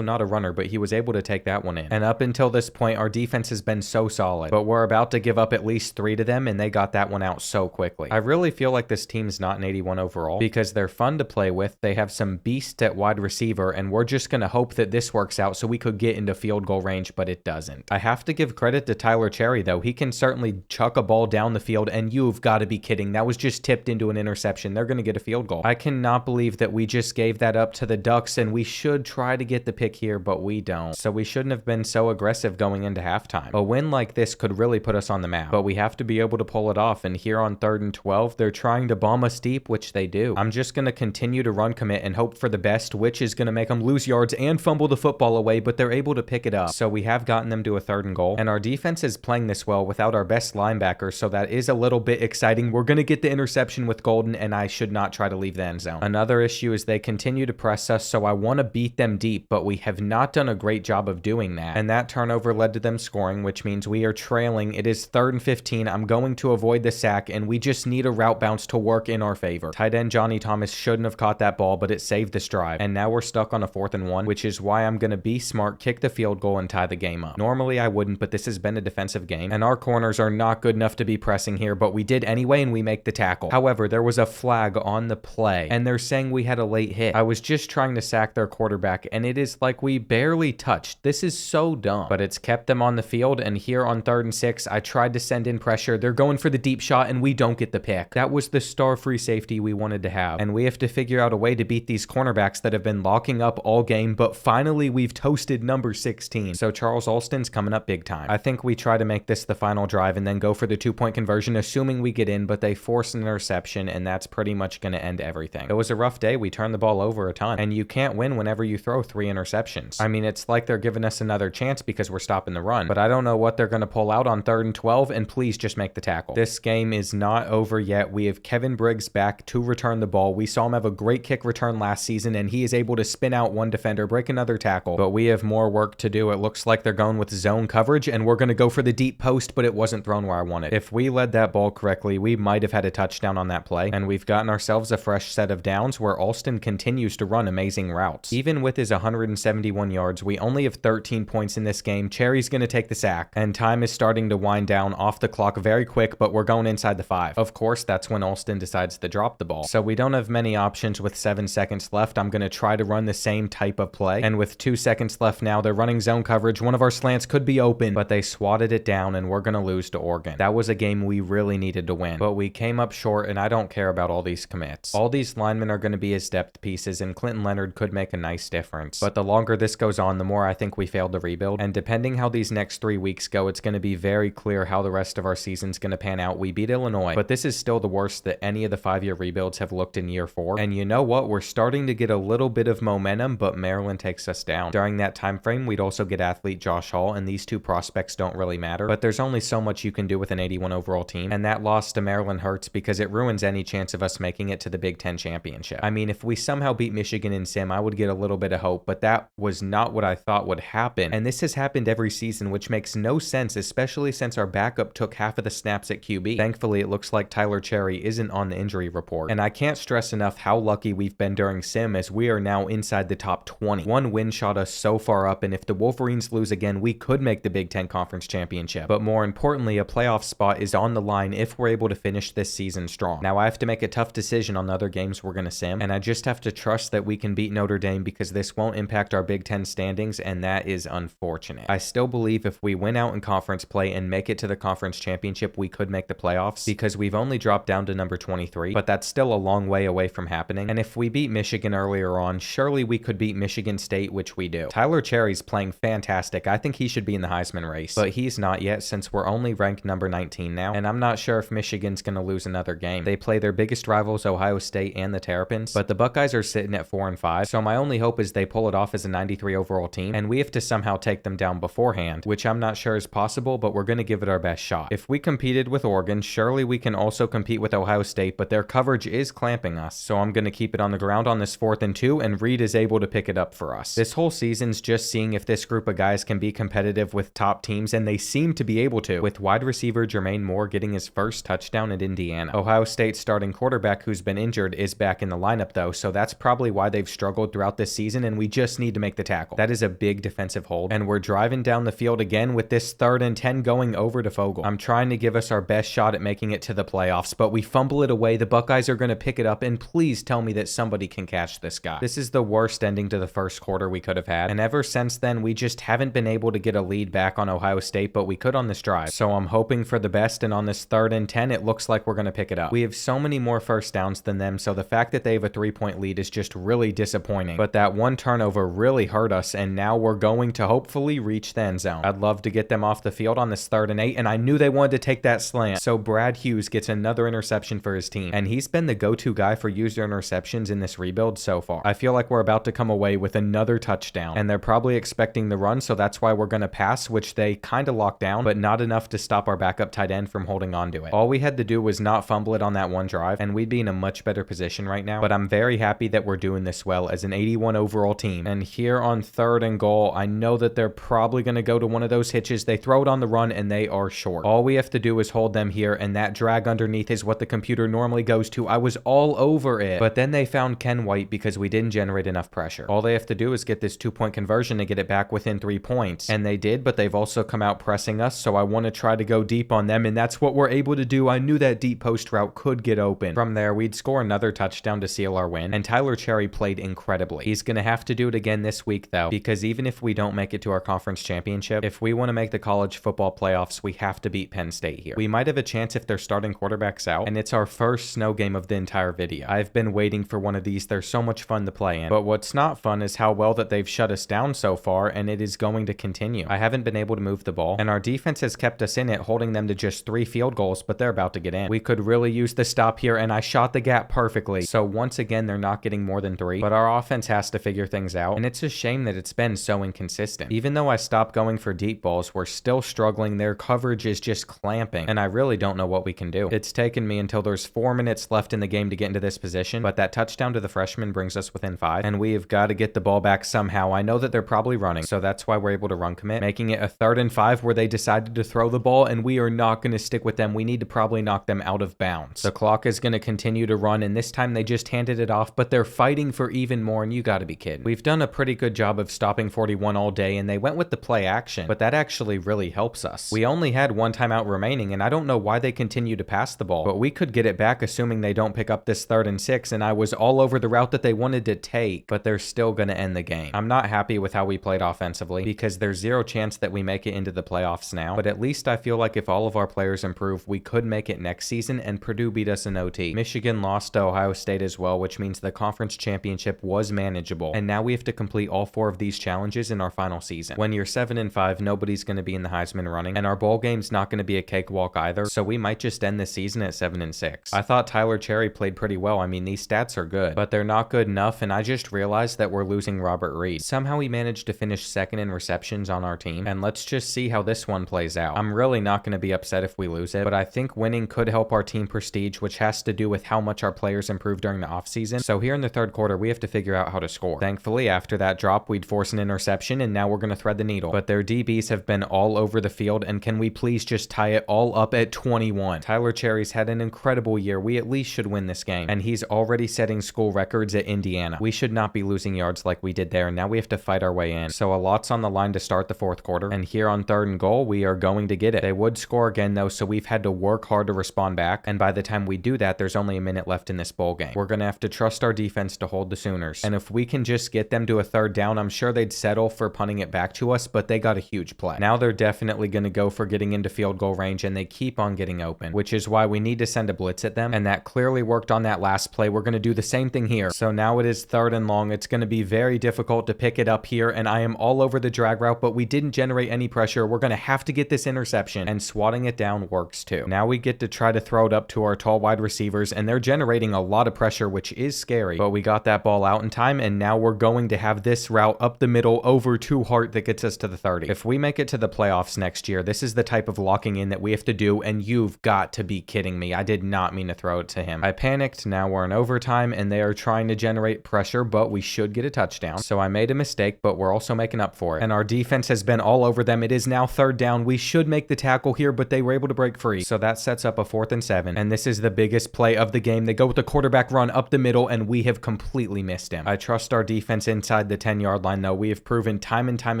not a runner, but he was able to take that one in. And up until this point, our defense has been so solid, but we're about to give up at least 3 to them, and they got that one out so quickly. I really feel like this team's not an 81 overall because they're fun to play with. They have some beasts at wide receiver, and we're just going to hope that this works out so we could get into field goal range, but it doesn't. I have to give credit to Tyler Cherry, though. He can certainly chuck a ball down the field, and you've got to be kidding. That was just tipped into an interception. They're going to get a field goal. I cannot believe that we just gave that up to the Ducks, and we should try to get the pick here, but we don't. So we shouldn't have been so aggressive going into halftime. A win like this could really put us on the map, but we have to be able to pull it off, and here on 3rd and 12, they're trying to bomb us deep, which they do. I'm just going to continue to run commit and hope for the best, which is going to make them lose yards and fumble the football away, but they're able to pick it up. So we have gotten them to a 3rd and goal, and our defense is playing this well without our best linebacker, so that is a little bit exciting. We're going to get the interception with Golden, and I should not try to leave the end zone. Another issue is they continue to press us, so I want to beat them deep, but we have not done a great job of doing that. And that turnover led to them scoring, which means we are trailing. It is 3rd and 15. I'm going to avoid the sack, and we just need a route bounce to work in our favor. Tight end Johnny Thomas shouldn't have caught that ball, but it saved this drive. And now we're stuck on a 4th and 1, which is why I'm going to be smart, kick the field goal, and tie the game up. Normally I wouldn't, but this has been a defensive game, and our corners are not good enough to be pressing here, but we did anyway, and we make the tackle. However, there was a flag on the play, and they're saying we had a late hit. I was just trying to sack their quarterback, and it is like we barely touched. This is so dumb, but it's kept them on the field, and here on 3rd and 6, I tried to send in pressure. They're going for the deep shot, and we don't get the pick. That was the star free safety we wanted to have, and we have to figure out a way to beat these cornerbacks that have been locking up all game, but finally we've toasted number 16. So Charles Alston's coming up big time. I think we try to make this the final drive and then go for the 2-point conversion, assuming we get in, but they force an interception, and that's pretty much going to end everything. It was a rough day. We turned the ball over a ton, and you can't win whenever you throw 3 interceptions. I mean, it's like they're giving us another chance because we're stopping the run, but I don't know what they're going to pull out on 3rd and 12, and please just make the tackle. This game is not over yet. We have Kevin Briggs back to return the ball. We saw him have a great kick return last season, and he is able to spin out one defender, break another tackle, but we have more work to do. It looks like they're going with zone coverage, and we're going to go for the deep post, but it wasn't thrown where I wanted. If we led that ball correctly, we might have had a touchdown on that play, and we've gotten ourselves a fresh set of downs where Alston continues to run amazing routes. Even with his 171 yards, we only have 13 points in this game. Cherry's going to take the sack, and time is starting to wind down off the clock very quick, but we're going inside the 5. Of course, that's when Alston decides to drop the ball. So we don't have many options with 7 seconds left. I'm going to try to run the same type of play, and with 2 seconds left now, they're running zone coverage. One of our slants could be open, but they swatted it down, and we're going to lose to Oregon. That was a game we really needed to win, but we came up short, and I don't care about all these commits. All these linemen are going to be his depth pieces, and Clinton Leonard could make a nice difference. But the longer this goes on, the more I think we failed to rebuild, and depending how these next 3 weeks go, it's going to be very clear how the rest of our season's going to pan out. We beat Illinois, but this is still the worst that any of the 5-year rebuilds have looked in year 4, and you know what? We're starting to get a little bit of momentum, but Maryland takes us down. During that time frame, we'd also get athlete Josh Hall, and these 2 prospects don't really matter, but there's only so much you can do with an 81 overall team, and that loss to Maryland hurts because it ruins any chance of us making it to the Big Ten championship. I mean, if we somehow beat Michigan in Sim, I would get a little bit of hope, but that was not what I thought would happen, and this has happened every season, which makes no sense, especially since our backup took half of the snaps at QB. Thankfully, it looks like Tyler Cherry isn't on the injury report, and I can't stress enough how lucky we've been during Sim, as we are now inside the top 20. One win shot us so far up, and if the Wolverines lose again, we could make the Big Ten Conference Championship, but more importantly, a playoff spot is on the line if we're able to finish this season strong. Now, I have to make a tough decision on the other games we're going to sim, and I just have to trust that we can beat Notre Dame because this won't impact our Big Ten standings, and that is unfortunate. I still believe if we win out in conference play and make it to the conference championship, we could make the playoffs because we've only dropped down to number 23, but that's still a long way away from happening, and if we beat Michigan earlier on, surely we could beat Michigan State, which we do. Tyler Cherry's playing fantastic. I think he should be in the Heisman race, but he's not yet since we're only ranked number 19 now, and I'm not sure if Michigan's going to lose another game. They play their biggest rivals, Ohio State and the Terrapins, but the Buckeyes are sitting at 4-5, so my only hope is they pull it off as a 93 overall team, and we have to somehow take them down beforehand, which I'm not sure is possible, but we're going to give it our best shot. If we competed with Oregon, surely we can also compete with Ohio State, but their coverage is clamping us, so I'm going to keep it on the ground on this 4th and 2, and Reed is able to pick it up for us. This whole season's just seeing if this group of guys can be competitive with top teams, and they seem to be able to, with wide receiver Jermaine Moore getting his first touchdown at Indiana. Indiana. Ohio State's starting quarterback, who's been injured, is back in the lineup though, so that's probably why they've struggled throughout this season, and we just need to make the tackle. That is a big defensive hold, and we're driving down the field again with this 3rd and 10 going over to Fogel. I'm trying to give us our best shot at making it to the playoffs, but we fumble it away. The Buckeyes are going to pick it up, and please tell me that somebody can catch this guy. This is the worst ending to the first quarter we could have had, and ever since then, we just haven't been able to get a lead back on Ohio State, but we could on this drive. So I'm hoping for the best, and on this 3rd and 10, it looks like we're going to pick it up. We have so many more first downs than them, so the fact that they have a 3-point lead is just really disappointing. But that one turnover really hurt us, and now we're going to hopefully reach the end zone. I'd love to get them off the field on this 3rd and 8, and I knew they wanted to take that slant. So Brad Hughes gets another interception for his team, and he's been the go-to guy for user interceptions in this rebuild so far. I feel like we're about to come away with another touchdown, and they're probably expecting the run, so that's why we're going to pass, which they kind of locked down, but not enough to stop our backup tight end from holding on to it. All we had to do was not fumble it on that one drive, and we'd be in a much better position right now, but I'm very happy that we're doing this well as an 81 overall team. And here on 3rd and goal, I know that they're probably going to go to one of those hitches. They throw it on the run, and they are short. All we have to do is hold them here, and that drag underneath is what the computer normally goes to. I was all over it, but then they found Ken White because we didn't generate enough pressure. All they have to do is get this 2-point conversion to get it back within 3 points, and they did, but they've also come out pressing us, so I want to try to go deep on them, and that's what we're able to do. I knew that deep post route could get open. From there, we'd score another touchdown to seal our win, and Tyler Cherry played incredibly. He's going to have to do it again this week though, because even if we don't make it to our conference championship, if we want to make the college football playoffs, we have to beat Penn State here. We might have a chance if their starting quarterback's out, and it's our first snow game of the entire video. I've been waiting for one of these. They're so much fun to play in, but what's not fun is how well that they've shut us down so far, and it is going to continue. I haven't been able to move the ball, and our defense has kept us in it, holding them to just 3 field goals, but they're about to get in. We could really use the stop here, and I shot the gap perfectly. So once again, they're not getting more than 3, but our offense has to figure things out, and it's a shame that it's been so inconsistent. Even though I stopped going for deep balls, we're still struggling. Their coverage is just clamping, and I really don't know what we can do. It's taken me until there's 4 minutes left in the game to get into this position, but that touchdown to the freshman brings us within 5, and we've got to get the ball back somehow. I know that they're probably running, so that's why we're able to run commit, making it a 3rd and 5 where they decided to throw the ball, and we are not going to stick with them. We need to probably knock them out of bounds. The clock is going to continue to run, and this time they just handed it off, but they're fighting for even more, and you got to be kidding. We've done a pretty good job of stopping 41 all day, and they went with the play action, but that actually really helps us. We only had 1 timeout remaining, and I don't know why they continue to pass the ball, but we could get it back assuming they don't pick up this 3rd and 6, and I was all over the route that they wanted to take, but they're still going to end the game. I'm not happy with how we played offensively because there's 0 chance that we make it into the playoffs now, but at least I feel like if all of our players improve, we could make it next season, and Purdue beat us in OT. Michigan lost to Ohio State as well, which means the conference championship was manageable, and now we have to complete all 4 of these challenges in our final season. When you're 7 and 5, nobody's going to be in the Heisman running, and our bowl game's not going to be a cakewalk either, so we might just end the season at 7 and 6. I thought Tyler Cherry played pretty well. I mean, these stats are good, but they're not good enough, and I just realized that we're losing Robert Reed. Somehow he managed to finish 2nd in receptions on our team, and let's just see how this one plays out. I'm really not going to be upset if we lose it, but I think winning could help our team prestige, which has to do with how much our players improved during the offseason. So here in the 3rd quarter, we have to figure out how to score. Thankfully, after that drop, we'd force an interception, and now we're going to thread the needle. But their DBs have been all over the field, and can we please just tie it all up at 21? Tyler Cherry's had an incredible year. We at least should win this game, and he's already setting school records at Indiana. We should not be losing yards like we did there, and now we have to fight our way in. So a lot's on the line to start the 4th quarter, and here on 3rd and goal, we are going to get it. They would score again though, so we've had to work hard to respond back, and by the time we do that, there's only a minute left in this bowl game. We're going to have to trust our defense to hold the Sooners, and if we can just get them to a 3rd down, I'm sure they'd settle for punting it back to us, but they got a huge play. Now they're definitely going to go for getting into field goal range, and they keep on getting open, which is why we need to send a blitz at them, and that clearly worked on that last play. We're going to do the same thing here. So now it is 3rd and long. It's going to be very difficult to pick it up here, and I am all over the drag route, but we didn't generate any pressure. We're going to have to get this interception, and swatting it down works too. Now we get to try to throw it up to our tall wide receivers, and they're generating a lot of pressure, which is scary, but we got that ball out in time, and now we're going to have this route up the middle over to Hart that gets us to the 30. If we make it to the playoffs next year, this is the type of locking in that we have to do, and you've got to be kidding me. I did not mean to throw it to him. I panicked. Now we're in overtime, and they are trying to generate pressure, but we should get a touchdown. So I made a mistake, but we're also making up for it, and our defense has been all over them. It is now 3rd down. We should make the tackle here, but they were able to break free. So that sets up a 4th and 7, and this is the biggest play of the game. They go with the quarterback run up the middle, and we have completely missed him. I trust our defense inside the 10-yard line, though. We have proven time and time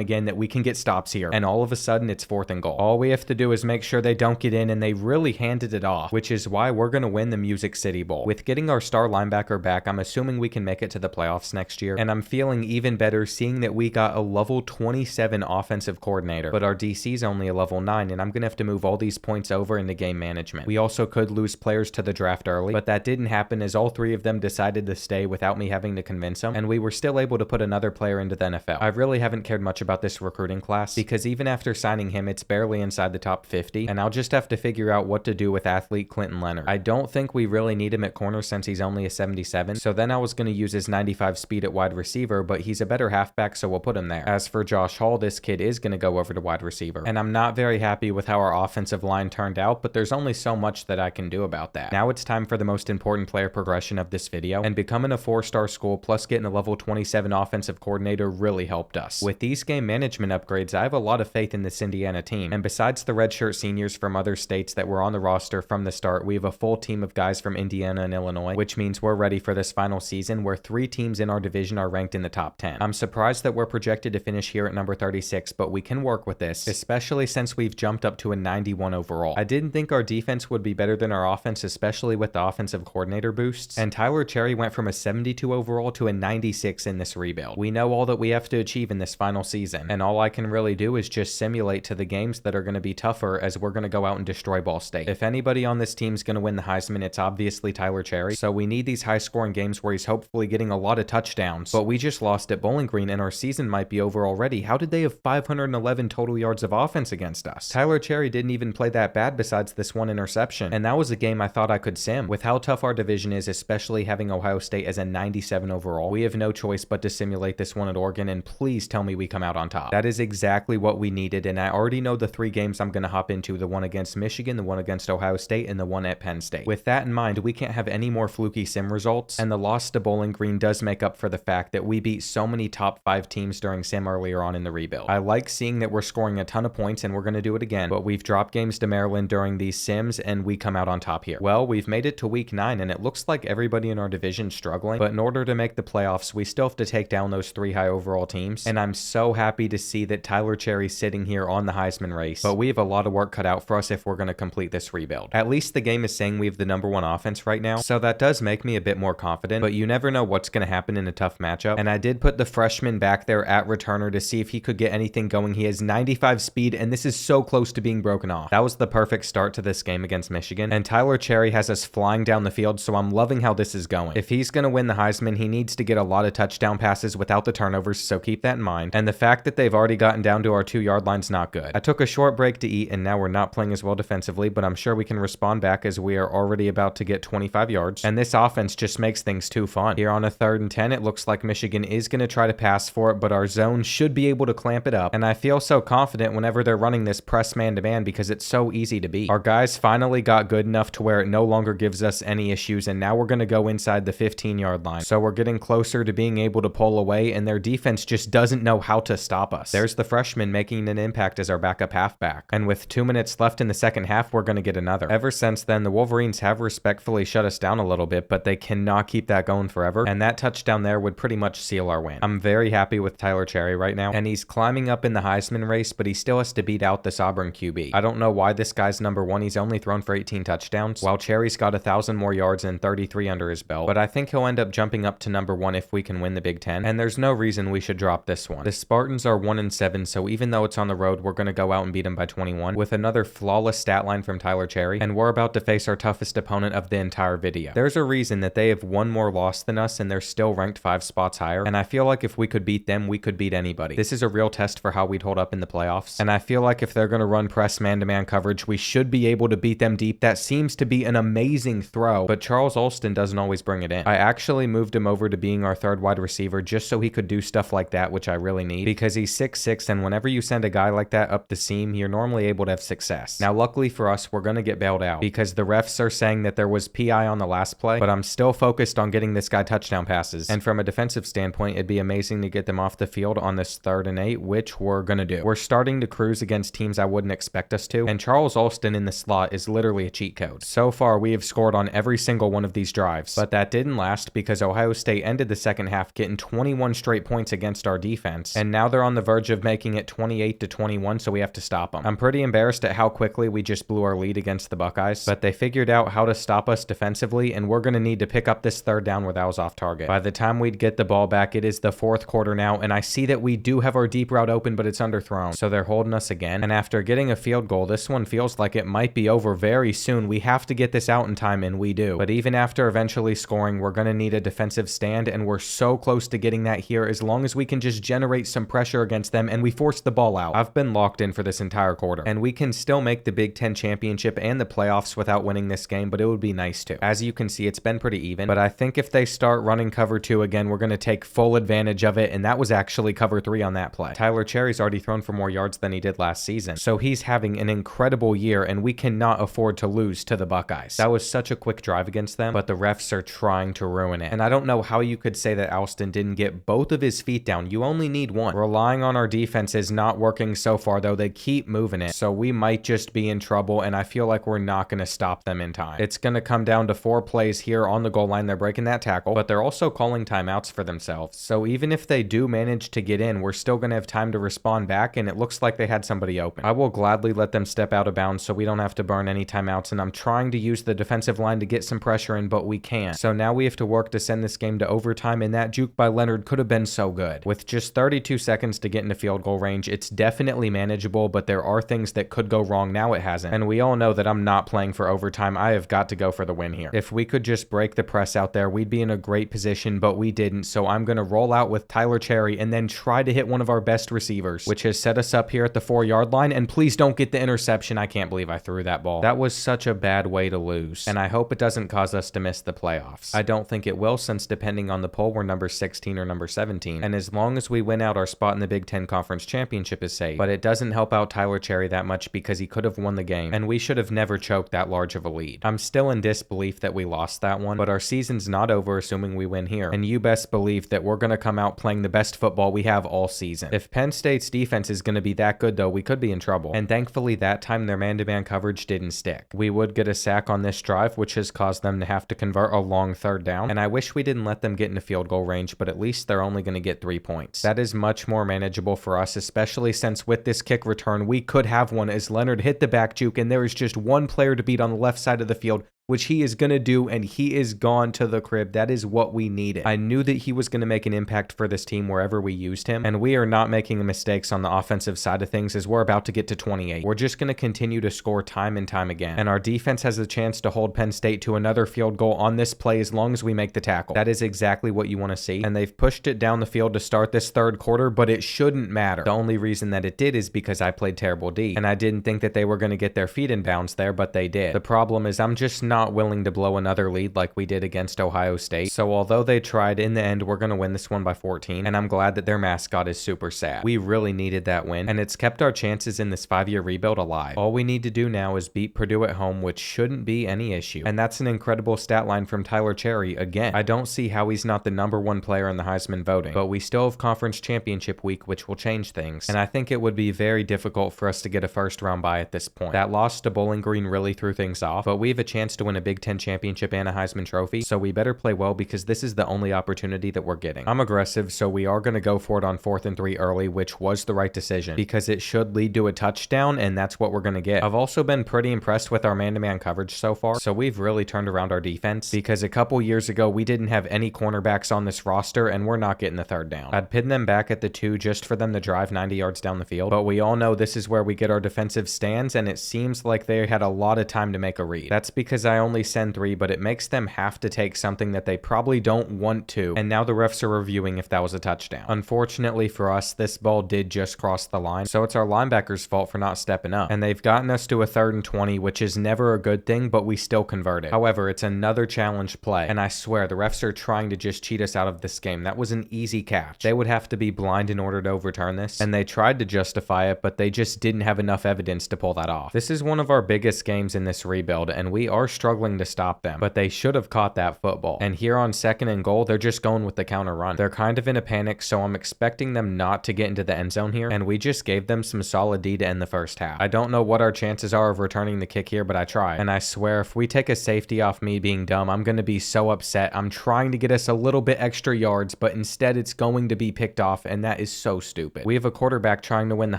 again that we can get stops here, and all of a sudden, it's 4th and goal. All we have to do is make sure they don't get in, and they really handed it off, which is why we're going to win the Music City Bowl. With getting our star linebacker back, I'm assuming we can make it to the playoffs next year, and I'm feeling even better seeing that we got a level 27 offensive coordinator, but our DC's only a level 9, and I'm going to have to move all these points over into game management. We also could lose players to the draft early, but that didn't happen as all 3 of them decided to stay without me having to convince them, and we were still able to put another player into the NFL. I really haven't cared much about this recruiting class, because even after signing him, it's barely inside the top 50, and I'll just have to figure out what to do with athlete Clinton Leonard. I don't think we really need him at corner since he's only a 77, so then I was going to use his 95 speed at wide receiver, but he's a better halfback, so we'll put him there. As for Josh Hall, this kid is going to go over to wide receiver, and I'm not very happy with how our offensive line turned out, but there's only so much that I can do about that. Now it's time for the most important player progression of this video, and becoming a 4-star school plus getting a level 27 offensive coordinator really helped us. With these game management upgrades, I have a lot of faith in this Indiana team, and besides the redshirt seniors from other states that were on the roster from the start, we have a full team of guys from Indiana and Illinois, which means we're ready for this final season where 3 teams in our division are ranked in the top 10. I'm surprised that we're projected to finish here at number 36, but we can work with this, especially since we've jumped up to a 91 overall. I didn't think our defense would be better than our offense, especially with the offensive coordinator boosts, and Tyler Cherry went from a 72 overall to a 96 in this rebuild. We know all that we have to achieve in this final season, and all I can really do is just simulate to the games that are going to be tougher as we're going to go out and destroy Ball State. If anybody on this team's going to win the Heisman, it's obviously Tyler Cherry, so we need these high-scoring games where he's hopefully getting a lot of touchdowns, but we just lost at Bowling Green and our season might be over already. How did they have 511 total yards of offense against us? Tyler Cherry didn't even play that bad besides this one interception, and that was a game I thought I could sim. With how tough our division is, especially having Ohio State as a 97 overall, we have no choice but to simulate this one at Oregon, and please tell me we come out on top. That is exactly what we needed, and I already know the 3 games I'm going to hop into, the one against Michigan, the one against Ohio State, and the one at Penn State. With that in mind, we can't have any more fluky sim results, and the loss to Bowling Green does make up for the fact that we beat so many top 5 teams during sim earlier on in the rebuild. I like seeing that we're scoring a ton of points, and we're going to do it again, but we've dropped games to Maryland during these sims, and we come out on top here. Well, we've made it to week 9, and it looks like everybody in our division struggling, but in order to make the playoffs, we still have to take down those 3 high overall teams, and I'm so happy to see that Tyler Cherry's sitting here on the Heisman race, but we have a lot of work cut out for us if we're going to complete this rebuild. At least the game is saying we have the number 1 offense right now, so that does make me a bit more confident, but you never know what's going to happen in a tough matchup, and I did put the freshman back there at returner to see if he could get anything going. He has 95 speed, and this is so close to being broken off. That was the perfect start to this game against Michigan, and Tyler Cherry has us flying down the field, so I'm loving how this is going. If he's going to win the Heisman, he needs to get a lot of touchdown passes without the turnovers, so keep that in mind, and the fact that they've already gotten down to our 2-yard line's not good. I took a short break to eat, and now we're not playing as well defensively, but I'm sure we can respond back as we are already about to get 25 yards, and this offense just makes things too fun. Here on a 3rd and 10, it looks like Michigan is going to try to pass for it, but our zone should be able to clamp it up, and I feel so confident whenever they're running this press man-to-man because it's so easy to beat. Our guys finally got good enough to where it no longer gives us any issues, and now we're going to go inside the 15-yard line, so we're getting closer to being able to pull away, and their defense just doesn't know how to stop us. There's the freshman making an impact as our backup halfback, and with 2 minutes left in the second half, we're going to get another. Ever since then, the Wolverines have respectfully shut us down a little bit, but they cannot keep that going forever, and that touchdown there would pretty much seal our win. I'm very happy with Tyler Cherry right now, and he's climbing up in the Heisman race, but he still has to beat out this Auburn QB. I don't know why this guy's number 1. He's only thrown for 18 touchdowns, while Cherry's got 1,000 more yards and 33 under his belt, but I think he'll end up jumping up to number 1 if we can win the Big Ten, and there's no reason we should drop this one. The Spartans are 1-7, so even though it's on the road, we're going to go out and beat them by 21 with another flawless stat line from Tyler Cherry, and we're about to face our toughest opponent of the entire video. There's a reason that they have 1 more loss than us, and they're still ranked 5 spots higher, and I feel like if we could beat them, we could beat anybody. This is a real test for how we'd hold up in the playoffs, and I feel like if they're going to run press man-to-man coverage, we should be able to beat them deep. That seems to be an amazing throw, but Charles Alston doesn't always bring it in. I actually moved him over to being our 3rd wide receiver just so he could do stuff like that, which I really need, because he's 6'6", and whenever you send a guy like that up the seam, you're normally able to have success. Now, luckily for us, we're going to get bailed out because the refs are saying that there was PI on the last play, but I'm still focused on getting this guy touchdown passes, and from a defensive standpoint, it'd be amazing to get them off the field on this 3rd and 8, which we're going to do. We're starting to cruise against teams I wouldn't expect us to, and Charles Alston in the slot is literally a cheat code. So far, we have scored on every single one of these drives, but that didn't last because Ohio State ended the second half getting 21 straight points against our defense, and now they're on the verge of making it 28-21, so we have to stop them. I'm pretty embarrassed at how quickly we just blew our lead against the Buckeyes, but they figured out how to stop us defensively, and we're going to need to pick up this third down where that was off target. By the time we'd get the ball back, it is the fourth quarter now, and I see that we do have our deep route open, but it's underthrown, so they're holding us again. And after getting a field goal, this one feels like it might be over very soon. We have to get this out in time, and we do. But even after eventually scoring, we're going to need a defensive stand, and we're so close to getting that here as long as we can just generate some pressure against them and we force the ball out. I've been locked in for this entire quarter, and we can still make the Big Ten championship and the playoffs without winning this game, but it would be nice to. As you can see, it's been pretty even, but I think if they start running cover 2 again, we're going to take full advantage of it, and that was actually cover 3 on that play. Tyler Cherry's already thrown for more yards than he did last season, so he's having an incredible year, and we cannot afford to lose to the Buckeyes. That was such a quick drive against them, but the refs are trying to ruin it, and I don't know how you could say that Alston didn't get both of his feet down. You only need one. Relying on our defense is not working so far, though. They keep moving it, so we might just be in trouble, and I feel like we're not going to stop them in time. It's going to come down to 4 plays here on the goal line. They're breaking that tackle, but they're also calling timeouts for themselves, so even if they do manage to get in, we're still going to have time to respond back, and it looks like they had somebody open. I will gladly let them step out of bounds so we don't have to burn any timeouts, and I'm trying to use the defensive line to get some pressure in, but we can't. So now we have to work to send this game to overtime, and that juke by Leonard could have been so good. With just 32 seconds to get into field goal range, it's definitely manageable, but there are things that could go wrong. Now it hasn't, and we all know that I'm not playing for overtime. I have got to go for the win here. If we could just break the press out there, we'd be in a great position, but we didn't, so I'm going to roll out with Tyler Cherry and then try to hit one of our best receivers, which has set us up here at the 4-yard line, and please don't get the interception. I can't believe I threw that ball. That was such a bad way to lose, and I hope it doesn't cause us to miss the playoffs. I don't think it will, since depending on the poll, we're number 16 or number 17, and as long as we win out, our spot in the Big Ten Conference Championship is safe, but it doesn't help out Tyler Cherry that much because he could have won the game, and we should have never choked that large of a lead. I'm still in disbelief that we lost that one, but our season's not over assuming we win here, and you best believe that we're going to come out playing the best football we have all season. If Penn State's defense is going to be that good, though, we could be in trouble, and thankfully that time their man-to-man coverage didn't stick. We would get a sack on this drive, which has caused them to have to convert a long third down, and I wish we didn't let them get into field goal range, but at least they're only going to get 3 points. That is much more manageable for us, especially since with this kick return, we could have one as Leonard hit the back juke, and there is just one player to beat on the left side of the field, which he is going to do, and he is gone to the crib. That is what we needed. I knew that he was going to make an impact for this team wherever we used him, and we are not making mistakes on the offensive side of things as we're about to get to 28. We're just going to continue to score time and time again, and our defense has a chance to hold Penn State to another field goal on this play as long as we make the tackle. That is exactly what you want to see, and they've pushed it down the field to start this third quarter, but it shouldn't matter. The only reason that it did is because I played terrible D, and I didn't think that they were going to get their feet in bounds there, but they did. The problem is I'm just not willing to blow another lead like we did against Ohio State, so although they tried, in the end we're going to win this one by 14, and I'm glad that their mascot is super sad. We really needed that win, and it's kept our chances in this 5-year rebuild alive. All we need to do now is beat Purdue at home, which shouldn't be any issue, and that's an incredible stat line from Tyler Cherry again. I don't see how he's not the #1 player in the Heisman voting, but we still have conference championship week, which will change things, and I think it would be very difficult for us to get a first-round bye at this point. That loss to Bowling Green really threw things off, but we have a chance to win a Big Ten championship and a Heisman Trophy, so we better play well because this is the only opportunity that we're getting. I'm aggressive, so we are going to go for it on 4th and 3 early, which was the right decision because it should lead to a touchdown, and that's what we're going to get. I've also been pretty impressed with our man-to-man coverage so far, so we've really turned around our defense because a couple years ago we didn't have any cornerbacks on this roster, and we're not getting the third down. I'd pin them back at the 2 just for them to drive 90 yards down the field, but we all know this is where we get our defensive stands, and it seems like they had a lot of time to make a read. That's because I only send 3, but it makes them have to take something that they probably don't want to, and now the refs are reviewing if that was a touchdown. Unfortunately for us, this ball did just cross the line, so it's our linebackers' fault for not stepping up, and they've gotten us to a 3rd and 20, which is never a good thing, but we still converted. However, it's another challenge play, and I swear the refs are trying to just cheat us out of this game. That was an easy catch. They would have to be blind in order to overturn this, and they tried to justify it, but they just didn't have enough evidence to pull that off. This is one of our biggest games in this rebuild, and we are struggling to stop them, but they should have caught that football. And here on 2nd and goal, they're just going with the counter run. They're kind of in a panic, so I'm expecting them not to get into the end zone here, and we just gave them some solid D to end the first half. I don't know what our chances are of returning the kick here, but I try. And I swear, if we take a safety off me being dumb, I'm going to be so upset. I'm trying to get us a little bit extra yards, but instead it's going to be picked off, and that is so stupid. We have a quarterback trying to win the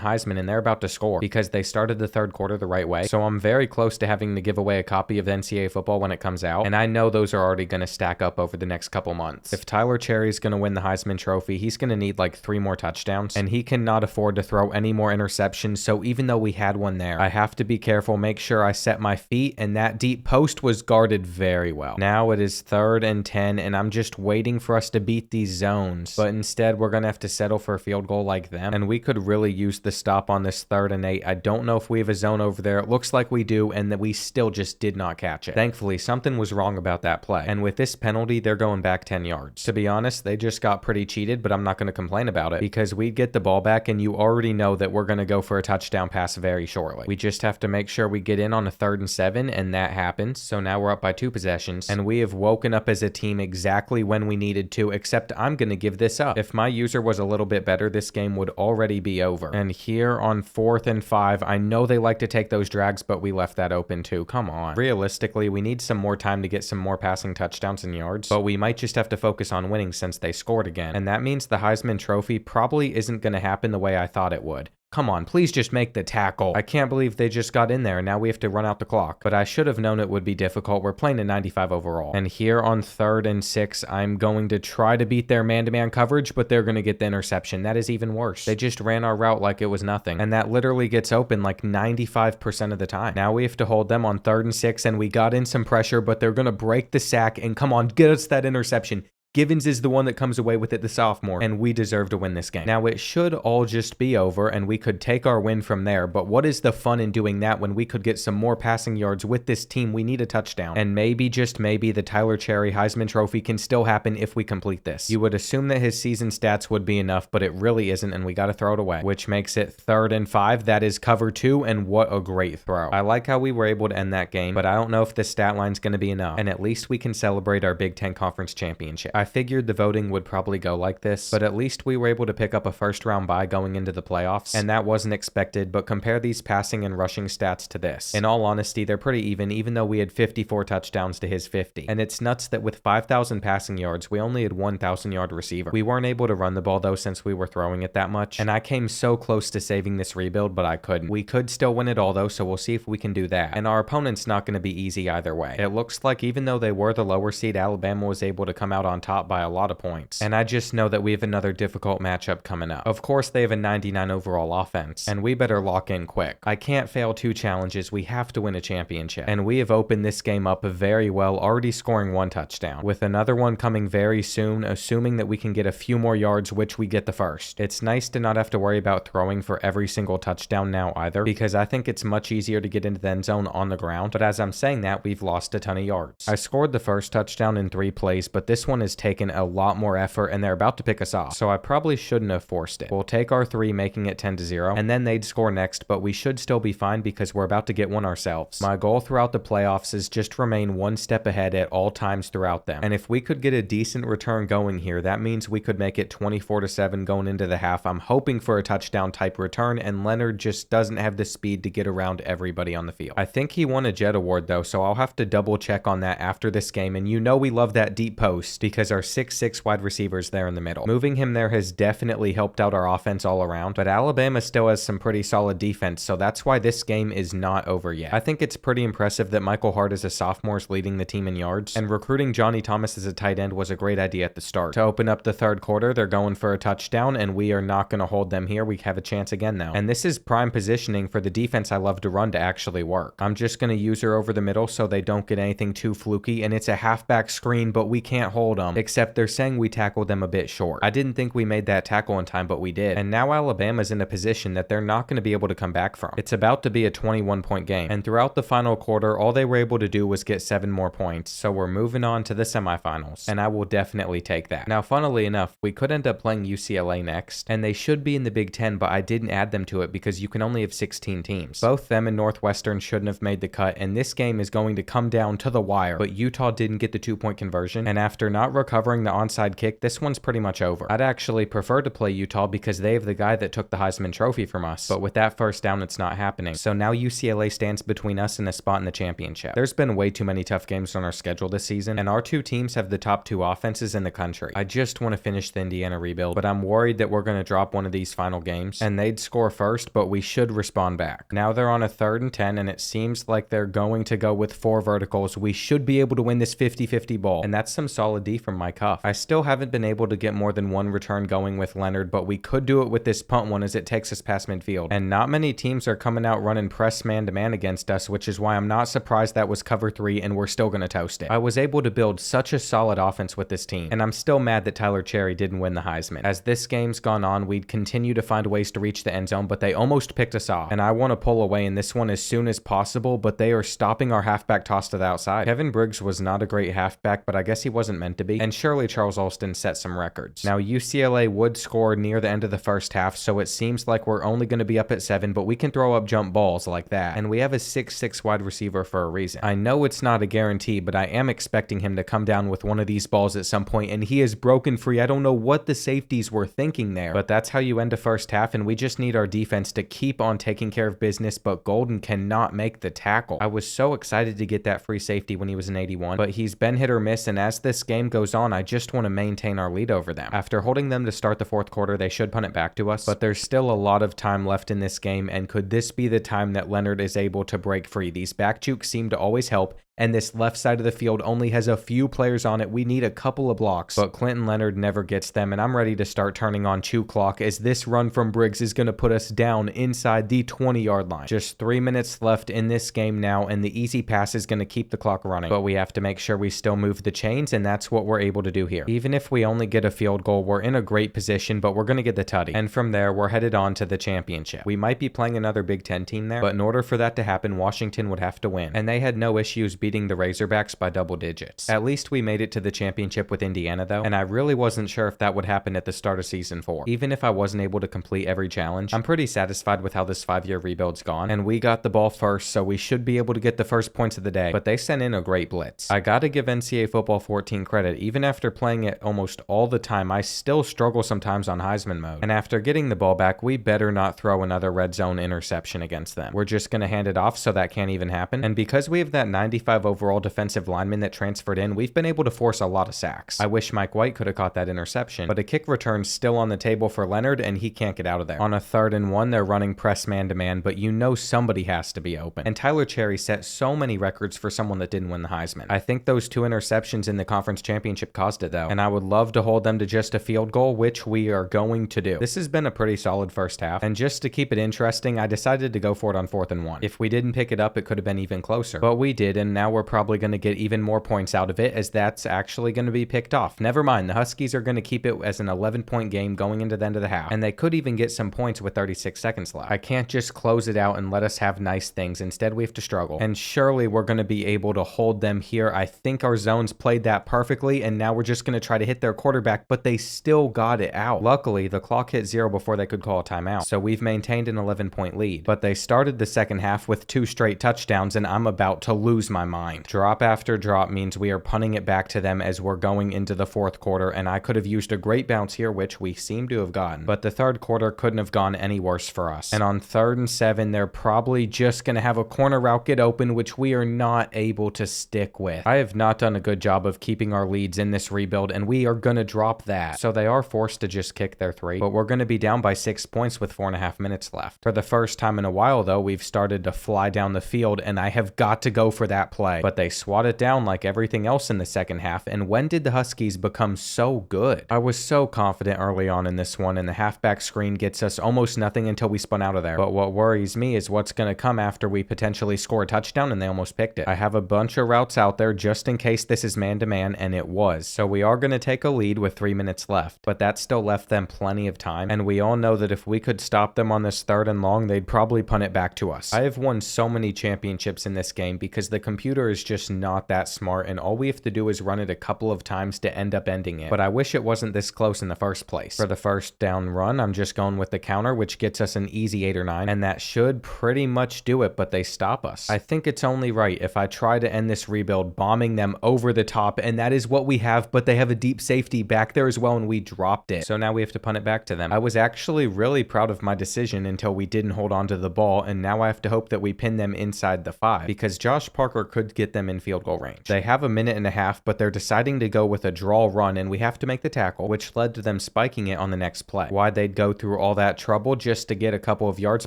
Heisman, and they're about to score because they started the third quarter the right way. So I'm very close to having to give away a copy of the NCAA Football when it comes out, and I know those are already going to stack up over the next couple months. If Tyler Cherry's going to win the Heisman Trophy, he's going to need like 3 more touchdowns, and he cannot afford to throw any more interceptions. So even though we had one there, I have to be careful, make sure I set my feet, and that deep post was guarded very well. Now it is 3rd and 10, and I'm just waiting for us to beat these zones, but instead we're going to have to settle for a field goal like them, and we could really use the stop on this 3rd and 8. I don't know if we have a zone over there. It looks like we do, and that we still just did not catch it. Thankfully, something was wrong about that play, and with this penalty, they're going back 10 yards. To be honest, they just got pretty cheated, but I'm not going to complain about it because we'd get the ball back, and you already know that we're going to go for a touchdown pass very shortly. We just have to make sure we get in on a 3rd and 7, and that happens. So now we're up by 2 possessions, and we have woken up as a team exactly when we needed to, except I'm going to give this up. If my user was a little bit better, this game would already be over. And here on 4th and 5, I know they like to take those drags, but we left that open too. Come on. Realistically, we need some more time to get some more passing touchdowns and yards, but we might just have to focus on winning since they scored again. And that means the Heisman Trophy probably isn't going to happen the way I thought it would. Come on, please just make the tackle. I can't believe they just got in there and now we have to run out the clock. But I should have known it would be difficult. We're playing a 95 overall. And here on 3rd and 6, I'm going to try to beat their man-to-man coverage, but they're going to get the interception. That is even worse. They just ran our route like it was nothing. And that literally gets open like 95% of the time. Now we have to hold them on 3rd and 6, and we got in some pressure, but they're going to break the sack and come on, get us that interception. Givens is the one that comes away with it, the sophomore, and we deserve to win this game. Now, it should all just be over, and we could take our win from there, but what is the fun in doing that when we could get some more passing yards with this team? We need a touchdown. And maybe, just maybe, the Tyler Cherry Heisman Trophy can still happen if we complete this. You would assume that his season stats would be enough, but it really isn't, and we gotta throw it away, which makes it 3rd and 5. That is cover 2, and what a great throw. I like how we were able to end that game, but I don't know if the stat line's gonna be enough, and at least we can celebrate our Big Ten Conference Championship. I figured the voting would probably go like this, but at least we were able to pick up a 1st round bye going into the playoffs, and that wasn't expected. But compare these passing and rushing stats to this. In all honesty, they're pretty even though we had 54 touchdowns to his 50. And it's nuts that with 5,000 passing yards, we only had 1,000-yard receiver. We weren't able to run the ball though since we were throwing it that much, and I came so close to saving this rebuild, but I couldn't. We could still win it all though, so we'll see if we can do that. And our opponent's not going to be easy either way. It looks like even though they were the lower seed, Alabama was able to come out on top by a lot of points. And I just know that we have another difficult matchup coming up. Of course, they have a 99 overall offense, and we better lock in quick. I can't fail 2 challenges. We have to win a championship. And we have opened this game up very well, already scoring 1 touchdown, with another one coming very soon, assuming that we can get a few more yards, which we get the first. It's nice to not have to worry about throwing for every single touchdown now either, because I think it's much easier to get into the end zone on the ground. But as I'm saying that, we've lost a ton of yards. I scored the first touchdown in 3 plays, but this one has taken a lot more effort, and they're about to pick us off, so I probably shouldn't have forced it. We'll take our 3, making it 10-0, and then they'd score next, but we should still be fine because we're about to get one ourselves. My goal throughout the playoffs is just remain 1 step ahead at all times throughout them, and if we could get a decent return going here, that means we could make it 24-7 going into the half. I'm hoping for a touchdown type return, and Leonard just doesn't have the speed to get around everybody on the field. I think he won a Jet Award though, so I'll have to double check on that after this game, and you know we love that deep post because our 6'6" wide receivers there in the middle. Moving him there has definitely helped out our offense all around, but Alabama still has some pretty solid defense, so that's why this game is not over yet. I think it's pretty impressive that Michael Hart as a sophomore is leading the team in yards, and recruiting Johnny Thomas as a tight end was a great idea at the start. To open up the 3rd quarter, they're going for a touchdown, and we are not going to hold them here. We have a chance again now, and this is prime positioning for the defense I love to run to actually work. I'm just going to use her over the middle so they don't get anything too fluky, and it's a halfback screen, but we can't hold them. except they're saying we tackled them a bit short. I didn't think we made that tackle in time, but we did. And now Alabama's in a position that they're not going to be able to come back from. It's about to be a 21-point game, and throughout the final quarter, all they were able to do was get 7 more points, so we're moving on to the semifinals, and I will definitely take that. Now, funnily enough, we could end up playing UCLA next, and they should be in the Big Ten, but I didn't add them to it because you can only have 16 teams. Both them and Northwestern shouldn't have made the cut, and this game is going to come down to the wire, but Utah didn't get the 2-point conversion, and after not recovering the onside kick, this one's pretty much over. I'd actually prefer to play Utah because they have the guy that took the Heisman Trophy from us, but with that first down, it's not happening. So now UCLA stands between us and a spot in the championship. There's been way too many tough games on our schedule this season, and our two teams have the top 2 offenses in the country. I just want to finish the Indiana rebuild, but I'm worried that we're going to drop one of these final games, and they'd score first, but we should respond back. Now they're on a 3rd and 10, and it seems like they're going to go with 4 verticals. We should be able to win this 50-50 ball, and that's some solid D from Mike Huff. I still haven't been able to get more than 1 return going with Leonard, but we could do it with this punt one as it takes us past midfield. And not many teams are coming out running press man-to-man against us, which is why I'm not surprised that was cover 3 and we're still going to toast it. I was able to build such a solid offense with this team, and I'm still mad that Tyler Cherry didn't win the Heisman. As this game's gone on, we'd continue to find ways to reach the end zone, but they almost picked us off, and I want to pull away in this one as soon as possible, but they are stopping our halfback toss to the outside. Kevin Briggs was not a great halfback, but I guess he wasn't meant to be, and surely Charles Alston set some records. Now UCLA would score near the end of the first half, so it seems like we're only going to be up at 7, but we can throw up jump balls like that, and we have a 6'6" wide receiver for a reason. I know it's not a guarantee, but I am expecting him to come down with one of these balls at some point, and he is broken free. I don't know what the safeties were thinking there, but that's how you end a first half, and we just need our defense to keep on taking care of business, but Golden cannot make the tackle. I was so excited to get that free safety when he was an 81, but he's been hit or miss, and as this game goes on, I just want to maintain our lead over them. After holding them to start the 4th quarter, they should punt it back to us, but there's still a lot of time left in this game, and could this be the time that Leonard is able to break free? These back jukes seem to always help, and this left side of the field only has a few players on it. We need a couple of blocks, but Clinton Leonard never gets them, and I'm ready to start turning on chew clock as this run from Briggs is going to put us down inside the 20-yard line. Just 3 minutes left in this game now, and the easy pass is going to keep the clock running, but we have to make sure we still move the chains, and that's what we're able to do here. Even if we only get a field goal, we're in a great position, but we're going to get the tutty, and from there, we're headed on to the championship. We might be playing another Big Ten team there, but in order for that to happen, Washington would have to win, and they had no issues beating the Razorbacks by double digits. At least we made it to the championship with Indiana though, and I really wasn't sure if that would happen at the start of season 4. Even if I wasn't able to complete every challenge, I'm pretty satisfied with how this 5-year rebuild's gone, and we got the ball first, so we should be able to get the first points of the day, but they sent in a great blitz. I gotta give NCAA Football 14 credit. Even after playing it almost all the time, I still struggle sometimes on Heisman mode, and after getting the ball back, we better not throw another red zone interception against them. We're just gonna hand it off, so that can't even happen, and because we have that 95 overall defensive lineman that transferred in, we've been able to force a lot of sacks. I wish Mike White could have caught that interception, but a kick return's still on the table for Leonard, and he can't get out of there. On a 3rd and 1, they're running press man-to-man, but you know somebody has to be open. And Tyler Cherry set so many records for someone that didn't win the Heisman. I think those 2 interceptions in the conference championship caused it though, and I would love to hold them to just a field goal, which we are going to do. This has been a pretty solid first half, and just to keep it interesting, I decided to go for it on 4th and 1. If we didn't pick it up, it could have been even closer, but we did, and now we're probably going to get even more points out of it, as that's actually going to be picked off. Never mind, the Huskies are going to keep it as an 11-point game going into the end of the half, and they could even get some points with 36 seconds left. I can't just close it out and let us have nice things. Instead, we have to struggle, and surely we're going to be able to hold them here. I think our zones played that perfectly, and now we're just going to try to hit their quarterback, but they still got it out. Luckily, the clock hit 0 before they could call a timeout, so we've maintained an 11-point lead, but they started the second half with 2 straight touchdowns, and I'm about to lose my mind. Drop after drop means we are punting it back to them as we're going into the 4th quarter, and I could have used a great bounce here, which we seem to have gotten, but the 3rd quarter couldn't have gone any worse for us. And on 3rd and 7, they're probably just going to have a corner route get open, which we are not able to stick with. I have not done a good job of keeping our leads in this rebuild, and we are going to drop that. So they are forced to just kick their 3, but we're going to be down by 6 points with 4.5 minutes left. For the first time in a while though, we've started to fly down the field, and I have got to go for that play play, but they swat it down like everything else in the second half. And when did the Huskies become so good? I was so confident early on in this one, and the halfback screen gets us almost nothing until we spun out of there. But what worries me is what's going to come after we potentially score a touchdown, and they almost picked it. I have a bunch of routes out there just in case this is man-to-man, and it was. So we are going to take a lead with 3 minutes left, but that still left them plenty of time, and we all know that if we could stop them on this 3rd and long, they'd probably punt it back to us. I have won so many championships in this game because the computer is just not that smart, and all we have to do is run it a couple of times to end up ending it. But I wish it wasn't this close in the first place. For the first down run, I'm just going with the counter, which gets us an easy 8 or 9, and that should pretty much do it, but they stop us. I think it's only right if I try to end this rebuild bombing them over the top, and that is what we have, but they have a deep safety back there as well, and we dropped it. So now we have to punt it back to them. I was actually really proud of my decision until we didn't hold on to the ball, and now I have to hope that we pin them inside the 5, because Josh Parker could get them in field goal range. They have a minute and a half, but they're deciding to go with a draw run, and we have to make the tackle, which led to them spiking it on the next play. Why they'd go through all that trouble just to get a couple of yards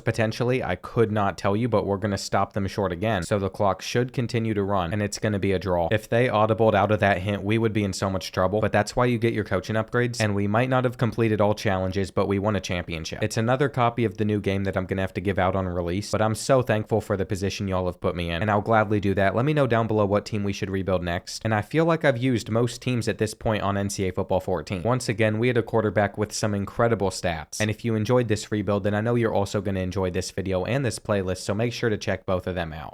potentially, I could not tell you, but we're going to stop them short again. So the clock should continue to run, and it's going to be a draw. If they audibled out of that hint, we would be in so much trouble, but that's why you get your coaching upgrades, and we might not have completed all challenges, but we won a championship. It's another copy of the new game that I'm going to have to give out on release, but I'm so thankful for the position y'all have put me in, and I'll gladly do that. Let me know down below what team we should rebuild next, and I feel like I've used most teams at this point on NCAA Football 14. Once again, we had a quarterback with some incredible stats, and if you enjoyed this rebuild, then I know you're also going to enjoy this video and this playlist, so make sure to check both of them out.